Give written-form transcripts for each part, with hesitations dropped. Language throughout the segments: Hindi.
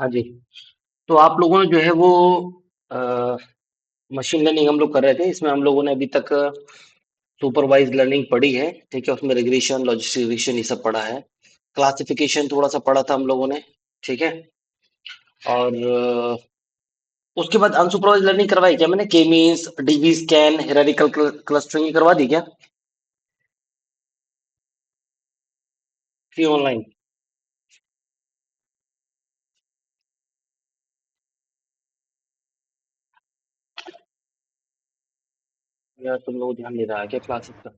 हाँ जी। तो आप लोगों ने जो है वो मशीन लर्निंग हम लोग कर रहे थे। इसमें हम लोगों ने अभी तक सुपरवाइज लर्निंग पढ़ी है। ठीक है, उसमें रिग्रेशन, लॉजिस्टिक रिग्रेशन ये सब पढ़ा है। क्लासिफिकेशन थोड़ा सा पढ़ा था हम लोगों ने। ठीक है। और उसके बाद अनसुपरवाइज लर्निंग करवाई क्या मैंने? के means, dB scan, hierarchical clustering करवा दी क्या? Free online? यार तुम लोग ध्यान नहीं रहा है क्या क्लासेस का?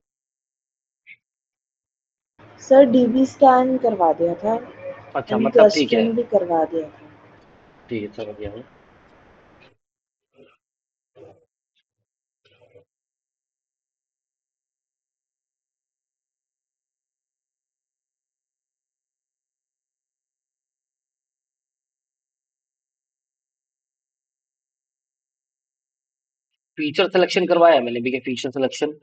सर डीबी स्कैन करवा दिया था अच्छा, एंड मतलब ठीक है। क्लस्टरिंग भी करवा दिया था। ठीक है, समझ गया मैं। फीचर सिलेक्शन करवाया है मैंने भी क्या? फीचर सिलेक्शन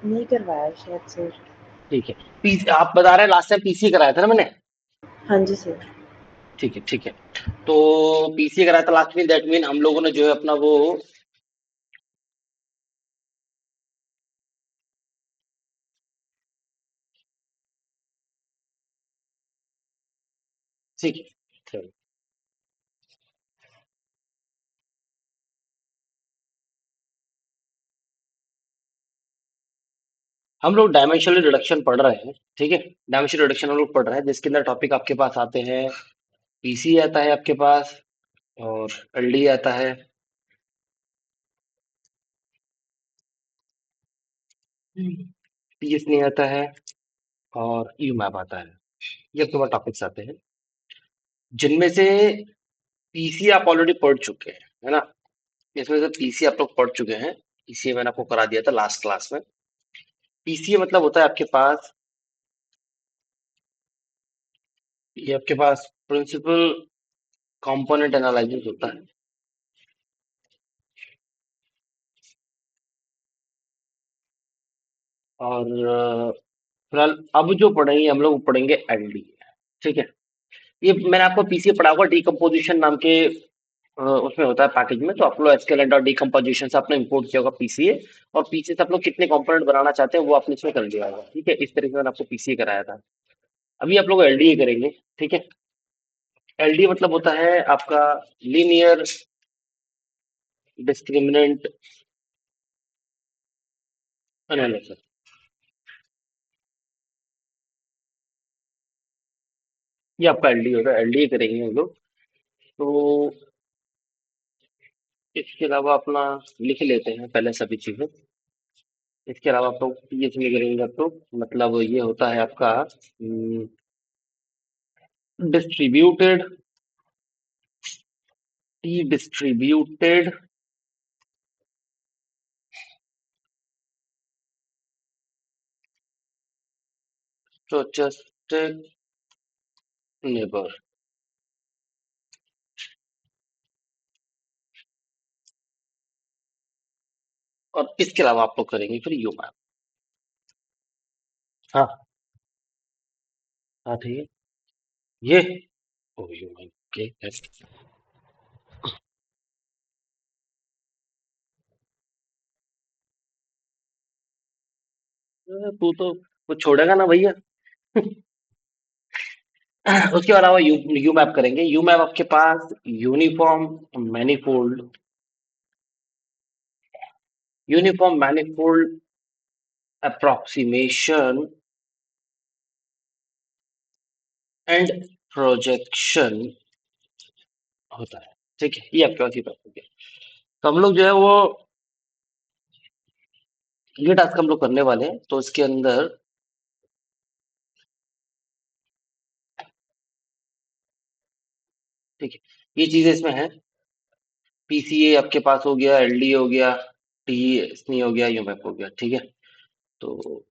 नहीं करवाया शायद सर। ठीक है। पीसी आप बता रहे हैं, लास्ट टाइम पीसी कराया था ना मैंने? हाँ जी सर। ठीक है, ठीक है। तो पीसी कराया था लास्ट में, दैट मीन हम लोगों ने जो है अपना वो। ठीक है, चलो। हम लोग डायमेंशनल रिडक्शन पढ़ रहे हैं। ठीक है। डायमेंशनल रिडक्शन हम लोग पढ़ रहे हैं, जिसके अंदर टॉपिक आपके पास आते हैं। पीसी आता है आपके पास, और एलडी आता है। पीएस नहीं आता है। और यूमैप आता है। ये आपके पास टॉपिक्स आते हैं, जिनमें से पीसी आप ऑलरेडी पढ़ चुके हैं, है ना? इसमें से पीसी आप लोग पढ़ चुके हैं। इसी मैंने आपको करा दिया था लास्ट क्लास में। पीसीए मतलब होता है आपके पास, ये आपके पास प्रिंसिपल कंपोनेंट एनालिसिस होता है। और फिलहाल अब जो पढ़ेंगे हम लोग, वो पढ़ेंगे एलडी। ठीक है। ये मैंने आपको पीसीए पढ़ा होगा, डीकम्पोजिशन नाम के उसमें होता है पैकेज में। तो आप लोग एसक्यूएल और डीकम्पोजिशन से आपने इंपोर्ट किया होगा पीसीए। और पीसीए से आप लोग कितने कंपोनेंट बनाना चाहते हैं वो आपने इसमें कर लिया होगा। ठीक है, इस तरीके से मैंने आपको पीसीए कराया था। अभी आप लोग एलडीए करेंगे। ठीक है। एलडीए मतलब होता है आपका लीनियर डिस्क्रिमिनेंट एनालिसिस। ये आपका एलडी होगा, एलडी करेंगे हम लोग। तो इसके अलावा अपना लिख लेते हैं पहले सभी चीजें। इसके अलावा आप लोग पीएच में करेंगे तो मतलब ये होता है आपका distributed, T distributed stochastic neighbour. और इसके अलावा आप लोग करेंगे फिर यू मैप। हाँ, हाँ, ठीक है। ये ओ यू मैप के तू तो कुछ छोड़ेगा ना भैया। उसके अलावा यू मैप करेंगे। यू मैप आपके पास uniform manifold, uniform manifold approximation and projection होता है। ठीक है, ये आपके पास ही बात हो गया। तो हम लोग जो है वो ये टास्क हम लोग करने वाले हैं। तो इसके अंदर ठीक है, ये चीजें इसमें है। पीसीए आपके पास हो गया, एलडी हो गया, टी एसनी हो गया, यूमैप हो गया। ठीक है। तो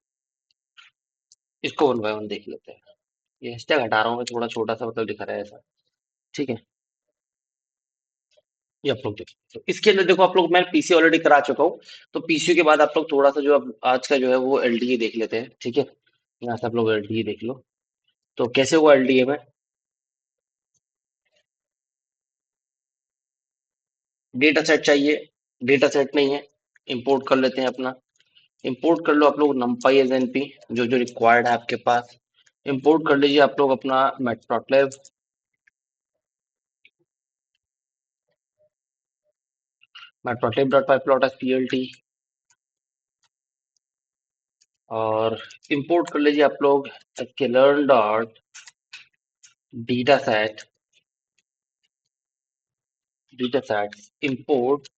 इसको वन बाय वन देख लेते हैं। ये हैशटैग हटा रहा हूँ मैं, थोड़ा छोटा सा मतलब दिखा रहा है ऐसा। ठीक है, ये आप लोग देख सकते हो। इसके अंदर देखो आप लोग, मैं पीसी ऑलरेडी करा चुका हूँ। तो पीसी के बाद आप लोग थोड़ा सा जो अब आज का जो है वो एलडीए देख लेते हैं। ठीक है, यहाँ से आप लोग एलडीए देख लो। तो कैसे हुआ एलडीए में, डेटा सेट चाहिए, डेटा सेट नहीं है, इंपोर्ट कर लेते हैं अपना। इंपोर्ट कर लो आप लोग numpy एज एनपी, जो जो रिक्वायर्ड है आपके पास। इंपोर्ट कर लीजिए आप लोग अपना matplotlib dot pyplot as P L T. और इंपोर्ट कर लीजिए आप लोग sklearn dot data set, data set import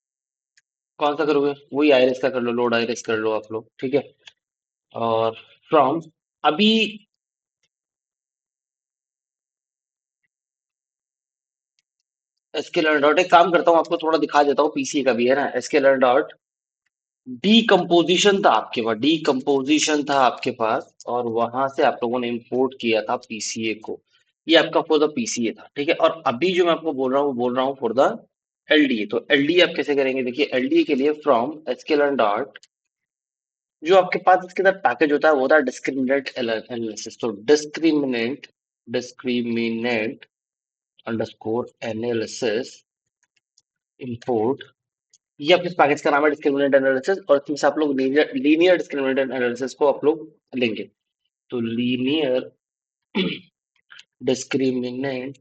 कौन सा करोगे, वही आईरिस का कर लो, लोड आईरिस कर लो आप लोग। ठीक है, और फ्रॉम अभी sklearn डॉट, एक काम करता हूँ आपको थोड़ा दिखा देता हूँ, पीसी का भी है ना। sklearn डॉट डीकम्पोजिशन था आपके पास, डीकम्पोजिशन था आपके पास, और वहां से आप लोगों ने इंपोर्ट किया था पीसीए को। ये आपका फॉर द पीसीए था। ठीक है, और अभी जो मैं आपको बोल रहा हूँ, बोल रहा हूँ फॉर द एलडीए। तो एलडीए आप कैसे करेंगे, देखिए एलडीए के लिए फ्रॉम sklearn डॉट, जो आपके पास इसके अंदर पैकेज होता है वो होता है डिस्क्रिमिनेंट एनालिसिस। तो डिस्क्रिमिनेंट अंडरस्कोर एनालिसिस इंपोर्ट, ये आपके पैकेज का नाम है डिस्क्रिमिनेंट एनालिसिस। और इसमें से आप लोग लीनियर डिस्क्रिमिनेंट एनालिसिस को आप लोग लेंगे। तो linear discriminant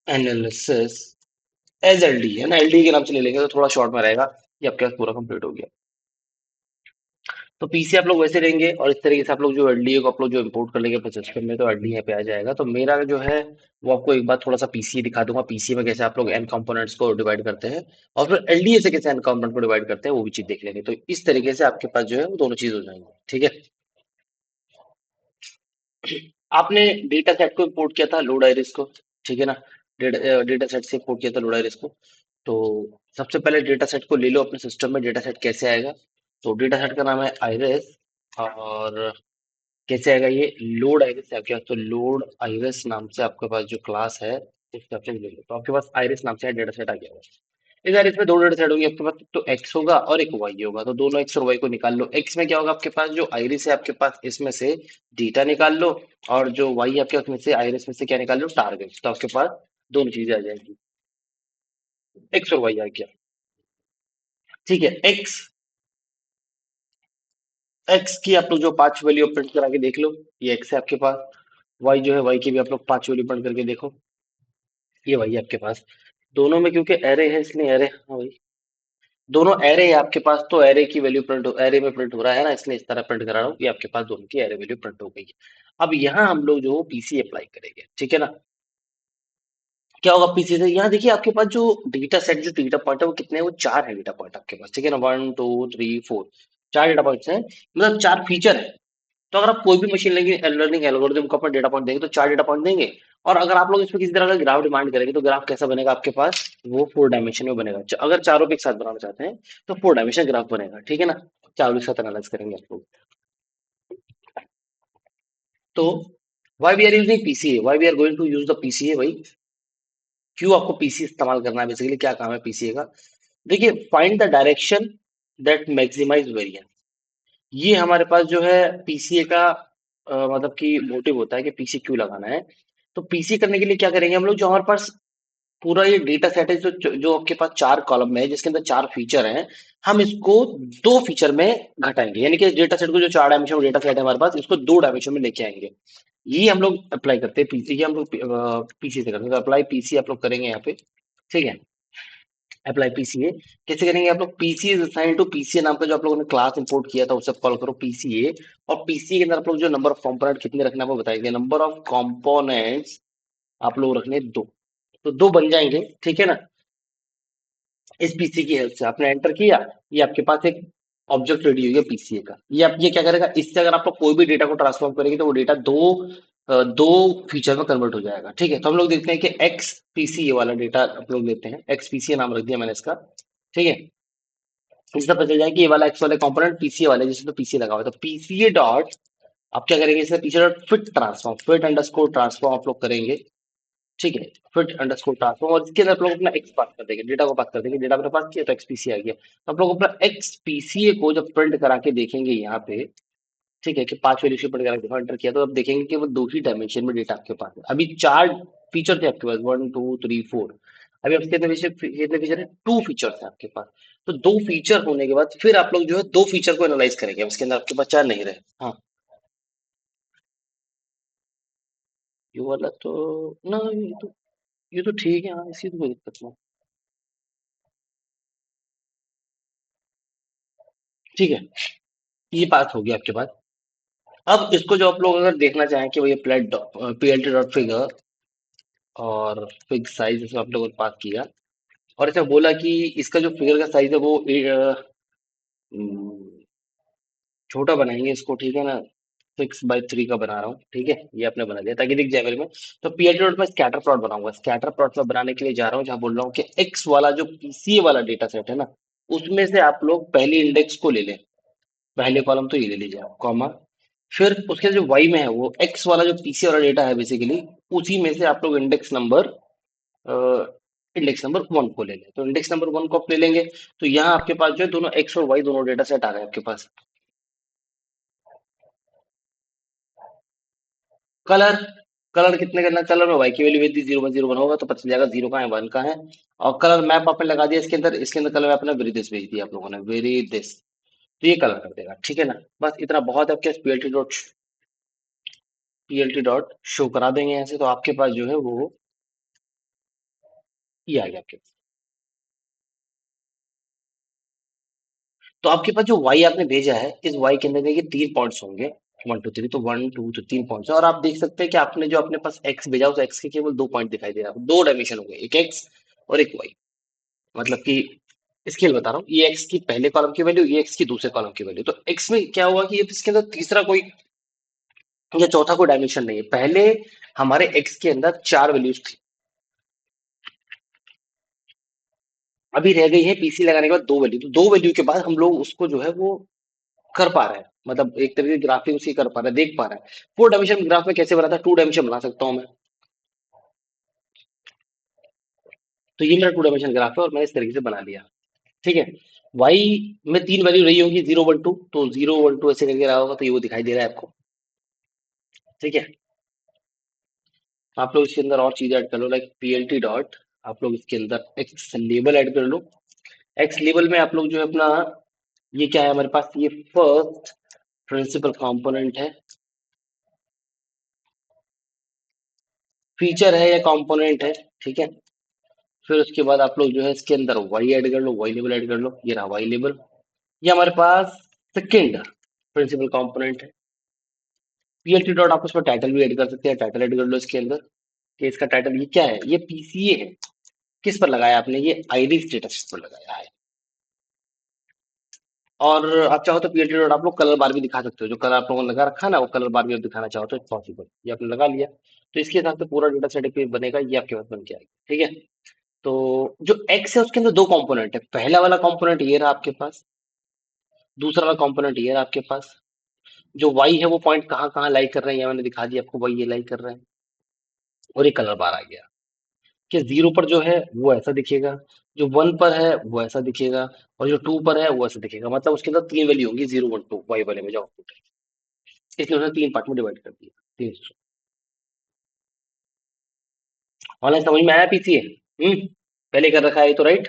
analysis as LD है ना, एलडी के नाम से ले लेंगे तो थोड़ा शॉर्ट में रहेगा। ये आपके पास पूरा कंप्लीट हो गया। तो पीसी आप लोग वैसे लेंगे, और इस तरीके से आप लोग जो एलडीए को आप लोग जो इंपोर्ट कर लेंगे अपने सिस्टम में, तो एलडीए यहाँ पे आ जाएगा। तो मेरा जो है वो आपको एक बार थोड़ा सा पीसी दिखा दूंगा, पीसी में कैसे आप लोग एन कंपोनेंट्स को डिवाइड करते हैं, और फिर एलडीए से कैसे एन कंपोनेंट को डिवाइड करते हैं वो भी चीज देख लेंगे। तो इस तरीके से आपके पास जो है वो दोनों चीज हो जाएंगे। ठीक है, आपने डेटा सेट को इंपोर्ट किया था लोड आइरिस को। ठीक है ना, डेटा सेट से इंपोर्ट किया था लोड आइरिस को। तो सबसे पहले डेटा सेट को ले लो अपने सिस्टम में, डेटा सेट कैसे आएगा। तो डेटा सेट का नाम है आइरिस, और कैसे आएगा ये, लोड आइरिस है आपके पास। तो लोड आइरिस नाम से आपके पास जो क्लास है उससे आप ले लो। तो आपके पास आइरिस नाम से डेटा सेट आ गया होगा। इस आइरिस में दो डेटा सेट होंगे आपके पास, तो एक्स होगा और एक वाई होगा। तो दोनों एक्स और वाई को निकाल लो। एक्स में क्या होगा आपके पास, जो आइरिस है आपके पास इसमें से डेटा निकाल लो, और जो वाई है आपके उसमें से आइरिस में से क्या निकाल लो, टारगेट। तो आपके पास दोनों चीजें आ जाएंगी, एक्स और वाई आ गया। ठीक है, एक्स, एक्स की आप लोग जो पांच वैल्यू प्रिंट करा के देख लो, ये एक्स है आपके पास। वाई जो है, वाई की भी आप लोग पांच वैल्यू प्रिंट करके देखो, ये वाई है आपके पास। दोनों में क्योंकि एरे है इसलिए एरे, हाँ भाई, दोनों एरे है आपके पास, तो एरे की वैल्यू प्रिंट, एरे में प्रिंट हो रहा है ना, इसलिए इस तरह प्रिंट करा रहा हूँ कि आपके पास दोनों की एरे वैल्यू प्रिंट हो गई है। अब यहाँ हम लोग जो पीसी अप्लाई करेंगे, ठीक है ना। क्या होगा पीसी से, यहाँ देखिए आपके पास जो डेटा सेट, जो डेटा पॉइंट है वो कितने हैं, वो चार है डेटा पॉइंट आपके पास। ठीक है ना, वन टू थ्री फोर, चार डेटा पॉइंट्स हैं, मतलब चार फीचर है। तो अगर आप कोई भी मशीन लर्निंग एल्गोरिदम को अपना डेटा पॉइंट देंगे तो चार डेटा पॉइंट देंगे। और अगर आप लोग इसमें किसी तरह का ग्राफ डिमांड करेंगे तो ग्राफ कैसा बनेगा आपके पास, वो फोर डायमेंशन में बनेगा। अगर चारों पे एक साथ बनाना चाहते हैं तो फोर डायमेंशन ग्राफ बनेगा। ठीक है ना, चारों के साथ एनालाइज करेंगे आप लोग। तो why we are using PCA, why we are going to use the PCA भाई, क्यों आपको पीसी इस्तेमाल करना है, बेसिकली क्या काम है पीसीए का। देखिए, find the direction that maximise variance, ये हमारे पास जो है पीसीए का मतलब कि मोटिव होता है कि पीसी क्यों लगाना है। तो पीसी करने के लिए क्या करेंगे हम लोग, जो हमारे पास पूरा ये डेटा सेट है, जो जो आपके पास चार कॉलम में है जिसके अंदर चार फीचर हैं, हम इसको दो फीचर में घटाएंगे। यानी कि डेटा सेट को, जो चार डायमेंशन डेटा सेट है हमारे पास, इसको दो डायमेंशन में लेके आएंगे। ये हम लोग अप्लाई करते हैं पीसी, ये हम लोग पीसी से करते हैं। तो अप्लाई पीसी आप लोग करेंगे यहाँ पे। ठीक है, अप्लाई पीसीए कैसे करेंगे आप लोग, PC is assign to PCA नाम का जो आप लोगों ने क्लास इंपोर्ट किया था उसे कॉल करो पीसीए। और पीसीए के अंदर आप लोग जो नंबर ऑफ कंपोनेंट कितने रखना है वो बताएंगे। नंबर ऑफ कंपोनेंट्स आप लोग रखने दो, तो दो बन जाएंगे। ठीक है ना, इस पीसी की हेल्प से आपने एंटर किया, ये आपके पास एक ऑब्जेक्ट रेडी हो गया पीसीए का। ये आप, ये क्या करेगा, इससे अगर आप लोग कोई भी डेटा को ट्रांसफॉर्म करेंगे तो वो डेटा दो फीचर में कन्वर्ट हो जाएगा। ठीक है, तो हम लोग देखते हैं कि एक्स पीसी वाला डेटा आप लोग लेते हैं, एक्स पीसी नाम रख दिया मैंने इसका। ठीक है, इससे पता चल जाए कि ये वाला एक्स वाले कंपोनेंट पीसीए वाले, जिसमें तो पीसीए लगा हुआ है। तो पीसीए डॉट आप क्या करेंगे, इससे पीछे fit transform, fit underscore transform आप लोग करेंगे। ठीक है, फिट अंडरस्कोर ट्रांसफॉर्म, और इसके अंदर आप लोग अपना एक्स पास कर देंगे, डेटा को पास कर देंगे, डेटा अपने पास किया तो एक्सपीसी आ गया, तो आप लोग अपना एक्सपीसीए को जब प्रिंट करा के देखेंगे यहाँ पे, ठीक है, कि 5 वैल्यू से प्रिंट करा के एंटर किया, तो आप देखेंगे कि वो दो ही डायमेंशन में डेटा आपके पास है। अभी 4 फीचर थे आपके पास, 1 2 3 4, अभी आपके कितने फीचर है, 2 फीचर है आपके पास। तो 2 फीचर होने के बाद फिर आप लोग जो है 2 फीचर को एनालाइज करेंगे, अब इसके अंदर आपके पास 4 नहीं रहे। हाँ, ये वाला तो ना, ये तो ठीक है, हाँ, इसी तो कोई दिक्कत नहीं। ठीक है, ये बात होगी आपके पास। अब इसको जो आप लोग अगर देखना चाहें कि भैया प्लेट पीएलटी डॉट फिगर और फिग साइज, इसमें आप लोगों ने पास किया, और इसमें बोला कि इसका जो फिगर का साइज है वो हम्म, छोटा बनाएंगे इसको, ठीक है ना, 6/3 का बना रहा हूँ, ठीक है, ये आपने बना दिया ताकि दिख जाए मेरे में। तो पीएलटी डॉट में स्कैटर प्लॉट बनाऊंगा, स्कैटर प्लॉट में बनाने के लिए जा रहा हूँ, जहाँ बोल रहा हूँ कि एक्स वाला जो पीसीए वाला डेटा सेट है ना, उसमें से आप लोग पहली इंडेक्स को ले लें, पहले कॉलम तो ये ले लीजिए आप, कॉमा, फिर उसके जो वाई में है वो एक्स वाला जो पीसी वाला डेटा है बेसिकली, उसी में से आप लोग इंडेक्स नंबर 1 को ले लें। तो इंडेक्स नंबर 1 को आप ले लेंगे, तो यहाँ आपके पास जो है दोनों एक्स और वाई दोनों डेटा सेट आ रहे हैं आपके पास। कलर, कलर कितने करना है, कलर में वाई की वैल्यू यदि 0 1 0 1 होगा तो पता चल जाएगा 0 कहाँ है 1 कहाँ है। और कलर मैप आपने लगा दिया इसके अंदर, इसके अंदर कलर मैप अपने वेरी दिस भेज दिया आप लोगों ने, वेरी दिस, तो ये कलर कर देगा, ठीक है ना। बस इतना बहुत है आपके पीएलटी डॉट शो करा देंगे ऐसे, तो आपके पास जो है वो ये आ गया आपके पास। तो आपके पास जो वाई आपने भेजा है, इस वाई के अंदर देखिए 3 पॉइंट्स होंगे, 1 2 3, तो 1 2 तो 3 पॉइंट्स है, और आप देख सकते हैं कि आपने जो अपने पास एक्स भेजा उस एक्स के केवल 2 पॉइंट दिखाई दे रहा है, 2 डायमेंशन हो गए, एक एक्स और एक वाई, मतलब कि स्केल बता रहा हूँ, ये एक्स की पहले कॉलम की वैल्यू, ये एक्स की दूसरे कॉलम की वैल्यू, तो एक्स में क्या हुआ कि ये इसके अंदर तीसरा कोई या चौथा कोई डायमेंशन नहीं है। पहले हमारे एक्स के अंदर 4 वैल्यूज थी, अभी रह गई है पीसी लगाने के बाद 2 वैल्यू, तो 2 वैल्यू के बाद हम लोग उसको जो है वो कर पा रहे हैं, मतलब एक तरीके से ग्राफिंग उसी कर पा रहे हैं, देख पा रहे हैं। 4 डायमेंशन ग्राफ में कैसे बनाता है, 2 डायमेंशन बना सकता हूँ मैं। तो ये मेरा 2 डायमेंशन ग्राफ है और मैंने इस तरीके से बना लिया, ठीक है। वाई में 3 वैल्यू रही होंगी, 0 1 2, तो 0 1 2 ऐसे करके रहा होगा, तो ये वो दिखाई दे रहा है आपको, ठीक है। आप लोग इसके अंदर और चीज ऐड कर लो, लाइक पीएलटी डॉट, आप लोग इसके अंदर एक्स लेबल ऐड कर लो। एक्स लेबल में आप लोग जो है अपना, ये क्या है हमारे पास, ये फर्स्ट प्रिंसिपल कंपोनेंट है, फीचर है या कंपोनेंट है, ठीक है। फिर उसके बाद आप लोग जो है इसके अंदर वाई ऐड कर लो, वाई लेबल ऐड कर लो, ये रहा वाई लेबल। ये हमारे पास सेकेंड प्रिंसिपल कंपोनेंट है। पीएलटी डॉट आप उसमें टाइटल भी ऐड कर सकते हैं, टाइटल ऐड कर लो इसके अंदर, कि इसका टाइटल ये क्या है, ये पीसीए है। किस पर लगाया आपने, ये आईडी स्टेटस पर लगाया है। और आप चाहो तो पीएलटी डॉट आप लोग कलर बार भी दिखा सकते हो, जो कलर आप लोगों ने लगा रखा है ना, वो कलर बार भी आप दिखाना चाहो तो इट्स पॉसिबल, ये आपने लगा लिया। तो इसके हिसाब से पूरा डेटा सेट बनेगा, ये आपके पास बन के आएगा, ठीक है। तो जो एक्स है उसके अंदर 2 कंपोनेंट है, पहला वाला कंपोनेंट ये रहा आपके पास, दूसरा वाला कंपोनेंट ये रहा आपके पास। जो वाई है वो पॉइंट कहाँ कहाँ लाई कर रहे हैं, ये मैंने दिखा दिया आपको, वाई ये लाई कर रहे हैं, और ये कलर बार आ गया, कि 0 पर जो है वो ऐसा दिखेगा, जो 1 पर है वो ऐसा दिखेगा, और जो 2 पर है वो ऐसा दिखेगा, मतलब उसके अंदर 3 वैल्यू होंगी, 0 1 2 वाई वाले में जो आउटपुट है, इसलिए उसने 3 पार्ट में डिवाइड कर दिया, 3। ऑनलाइन समझ में आया पीसीए? पहले कर रखा है ये तो, राइट।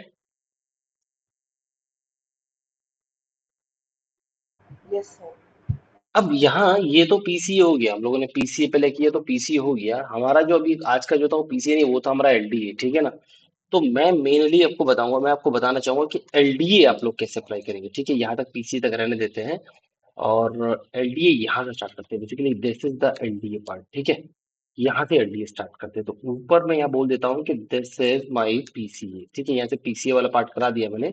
Yes sir. अब यहाँ ये तो पीसी हो गया, हम लोगों ने पीसीए पहले किया तो पीसी हो गया हमारा, जो अभी आज का जो था वो पीसीए नहीं, वो था हमारा एलडीए, ठीक है ना। तो मैं मेनली आपको बताऊंगा, मैं आपको बताना चाहूंगा कि एलडीए आप लोग कैसे अप्लाई करेंगे, ठीक है, यहाँ तक पीसी तक रहने देते हैं, और एलडीए यहाँ से स्टार्ट करते हैं, basically this is the LDA part, ठीक है। यहाँ से एलडीए स्टार्ट करते हैं, तो ऊपर मैं यहाँ बोल देता हूँ कि दिस इज माई पीसीए, ठीक है, यहाँ से पीसीए वाला पार्ट करा दिया मैंने,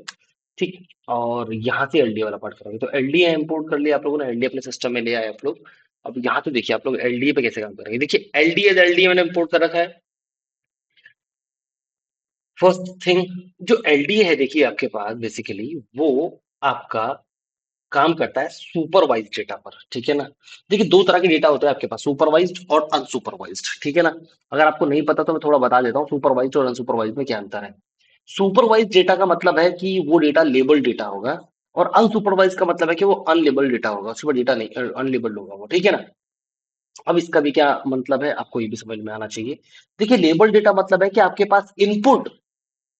ठीक। और यहाँ से एलडीए वाला पार्ट करेंगे, तो एलडीए इंपोर्ट कर लिया आप लोगों ने, एलडीए अपने सिस्टम में ले आए आप लोग। अब यहाँ तो देखिए आप लोग एलडीए पे कैसे काम करेंगे, देखिए एलडीए एलडीए मैंने इंपोर्ट कर रखा है। फर्स्ट थिंग, जो एलडीए है देखिए आपके पास बेसिकली वो आपका काम करता है सुपरवाइज्ड डेटा पर, ठीक है ना। देखिए दो तरह के डेटा होते हैं आपके पास, सुपरवाइज्ड और अनसुपरवाइज्ड, ठीक है ना। अगर आपको नहीं पता तो मैं थोड़ा बता देता हूँ सुपरवाइज्ड और अनसुपरवाइज्ड में क्या अंतर है। सुपरवाइज्ड डेटा का मतलब है कि वो डेटा लेबल्ड डेटा होगा, और अनसुपरवाइज्ड का मतलब है कि वो अनलेबल्ड डेटा होगा, उसके बाद डेटा नहीं, अनलेबल्ड होगा वो, ठीक है ना। अब इसका भी क्या मतलब है आपको ये भी समझ में आना चाहिए। देखिए लेबल डेटा मतलब है कि आपके पास इनपुट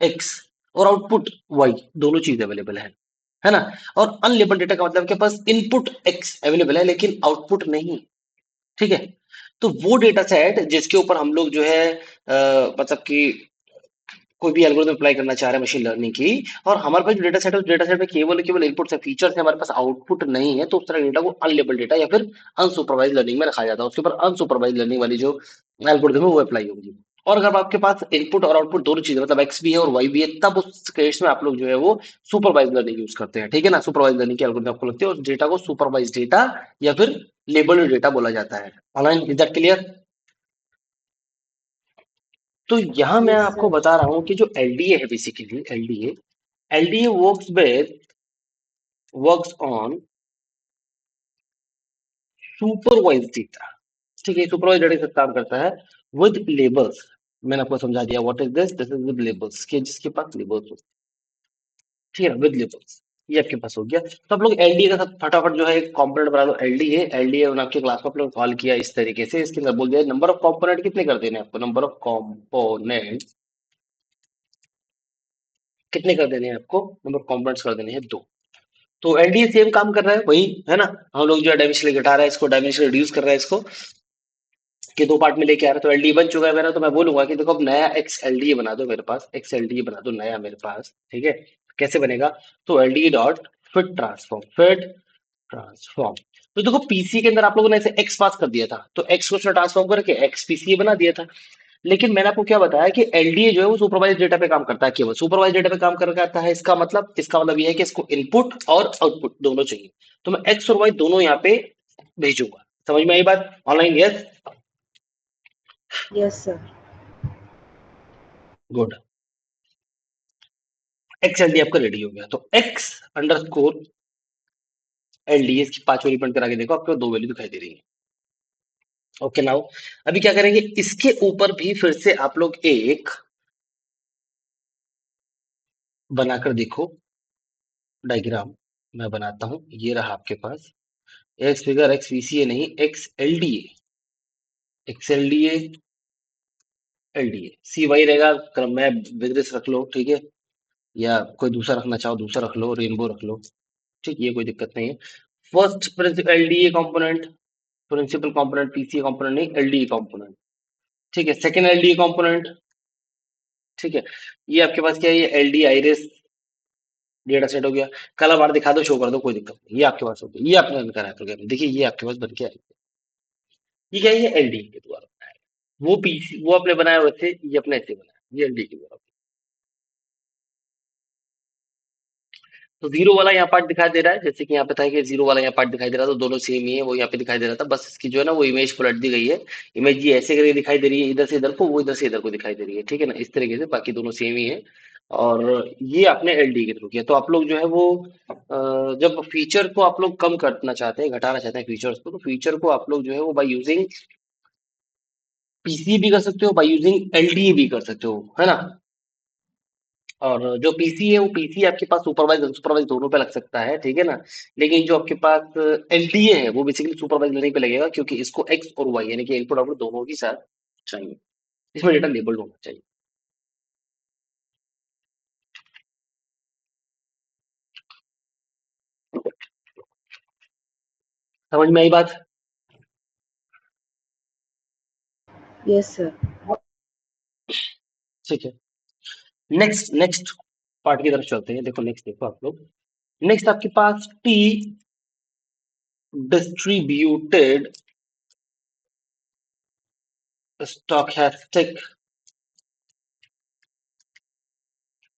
एक्स और आउटपुट वाई दोनों चीज अवेलेबल है ना। और अनलेबल डेटा का मतलब के पास इनपुट एक्स अवेलेबल है लेकिन आउटपुट नहीं, ठीक है। तो वो डेटा सेट जिसके ऊपर हम लोग जो है मतलब कि कोई भी एल्गोरिथम अप्लाई करना चाह रहे हैं मशीन लर्निंग की, और हमारे पास जो डेटा सेट है उस डेटा सेट में केवल केवल इनपुट से फीचर्स है, हमारे पास आउटपुट नहीं है, तो उस तरह डेटा को अनलेबल डेटा या फिर अनसुपरवाइज लर्निंग में रखा जाता है। उसके ऊपर अनसुपरवाइज लर्निंग वाली जो एल्गोरिथम है वो अप्लाई होगी। और अगर आपके पास इनपुट और आउटपुट दोनों चीजें मतलब एक्स भी है और वाई भी है, तब उस केस में आप लोग जो है वो सुपरवाइज लर्निंग यूज करते हैं, ठीक है ना। सुपरवाइज लर्निंग की एल्गोरिथम आपको लगती है, और डेटा को सुपरवाइज डेटा या फिर लेबल्ड डेटा बोला जाता है। Online is that clear. तो यहाँ मैं यस आपको सर। बता रहा हूँ कि जो एलडीए है, basically LDA works on supervise data, ठीक है। सुपरवाइज डेटा के साथ काम करता है विद लेबल्स। मैंने आपको समझा दिया what is this is with labels, के जिसके पास लेबल्स हो, ठीक है ना, विद लेबल्स। ये आपके पास हो गया। तो आप लोग एलडीए का साथ फटाफट जो है एक कंपोनेंट बना लो। एलडीए एलडीए मैंने आपके क्लास में आप लोग कॉल किया इस तरीके से, इसके अंदर बोल दिया नंबर ऑफ कंपोनेंट कितने कर देने हैं आपको, नंबर ऑफ कंपोनेंट कितने कर देने हैं आपको, नंबर ऑफ कंपोनेंट्स कर देने हैं दो। तो एलडीए सेम काम कर रहा है वही, है ना। हम लोग जो है डायमेंशन घटा रहा है इसको, डायमेंशन रिड्यूस कर रहा है इसको, कि दो पार्ट में लेके आ रहा है। तो एलडीए बन चुका है मेरा, तो मैं बोलूंगा कि देखो अब नया एक्स एलडीए बना दो मेरे पास, एक्स एलडीए बना दो नया मेरे पास, ठीक है। कैसे बनेगा, तो एलडीए डॉट फिट ट्रांसफॉर्म। तो देखो पीसी के अंदर आप लोगों ने ऐसे एक्स पास कर दिया था, तो एक्स को उसने ट्रांसफॉर्म करके एक्स पीसी बना दिया था। लेकिन मैंने आपको क्या बताया कि एलडीए जो है वो सुपरवाइज डेटा पे काम करता है, केवल सुपरवाइज डेटा पे काम करके आता है। इसका मतलब ये है कि इसको इनपुट और आउटपुट दोनों चाहिए। तो मैं एक्स और वाई दोनों यहाँ पे भेजूंगा। समझ में आई बात online, yes. Yes sir. Good. X LDA आपका रेडी हो गया, तो एक्स अंडर स्कोर एलडीए की 5 वैल्यू प्रिंट करा के देखो, आपको दो वैल्यू दिखाई दे रही है। ओके नाउ अभी क्या करेंगे, इसके ऊपर भी फिर से आप लोग एक बनाकर देखो डायग्राम। मैं बनाता हूं, ये रहा आपके पास एक्स फिगर, एक्स वीसीए नहीं, X LDA, X LDA, LDA सी वही रहेगा, क्रम में विदरेस रख लो, ठीक है। या कोई दूसरा रखना चाहो दूसरा रख लो, रेनबो रख लो, ठीक, ये कोई दिक्कत नहीं है। First principal LDA component, principal component PCA component नहीं, एलडीए कंपोनेंट, ठीक है। सेकंड एलडीए कंपोनेंट, ठीक है। ये आपके पास क्या है, ये एलडी आइरिस डेटा सेट हो गया। कलर बार दिखा दो, शो कर दो, कोई दिक्कत नहीं, ये आपके पास हो गया, ये आपने रन करा है प्रोग्राम, देखिए ये आपके पास बन के आएगा। ये क्या है, ये एलडी के द्वारा बनाया है। वो पीसी वो आपने बनाया वैसे, ये अपने ऐसे बनाया, ये एलडी के द्वारा। तो जीरो वाला यहाँ पार्ट दिखाई दे रहा है, जैसे कि यहाँ पे था कि जीरो वाला यहाँ पार्ट दिखाई दे रहा था, तो दोनों सेम ही है, वो यहाँ पे दिखाई दे रहा था। बस इसकी जो है ना वो इमेज पलट दी गई है। इमेज ये ऐसे करके दिखाई दे रही है इधर से इधर को, वो इधर से इधर को दिखाई दे रही है, ठीक है ना, इस तरीके से। बाकी दोनों सेम ही है। और ये आपने एलडी के थ्रू किया। तो आप लोग जो है वो जब फीचर को आप लोग कम करना चाहते हैं, घटाना चाहते हैं फीचर्स को, तो फीचर को आप लोग जो है वो बाय यूजिंग पीसी भी कर सकते हो, बाय यूजिंग एलडी भी कर सकते हो, है ना। और जो पीसी है वो पीसी आपके पास सुपरवाइज अनसुपरवाइज दोनों पे लग सकता है, ठीक है ना। लेकिन जो आपके पास एलडीए है वो बेसिकली सुपरवाइज लर्निंग पे लगेगा, क्योंकि इसको एक्स और वाई यानी कि इनपुट आउटपुट दोनों ही साथ चाहिए, इसमें डेटा लेबल्ड होना चाहिए। समझ में आई बात। Yes sir. ठीक है, नेक्स्ट नेक्स्ट पार्ट की तरफ चलते हैं। देखो नेक्स्ट देखो आप लोग, नेक्स्ट आपके पास T distributed stochastic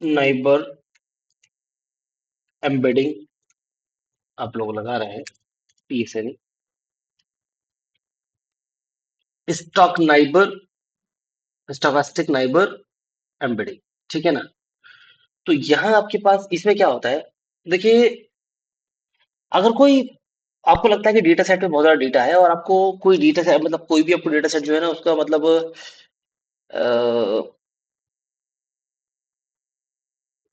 neighbour embedding आप लोग लगा रहे हैं, टी से नहीं, stock neighbour, stochastic neighbour embedding, ठीक है ना। तो यहाँ आपके पास इसमें क्या होता है, देखिए अगर कोई आपको लगता है कि डेटा सेट में बहुत ज्यादा डेटा है और आपको कोई डेटा सेट मतलब कोई भी आपको डेटा सेट जो है ना उसका मतलब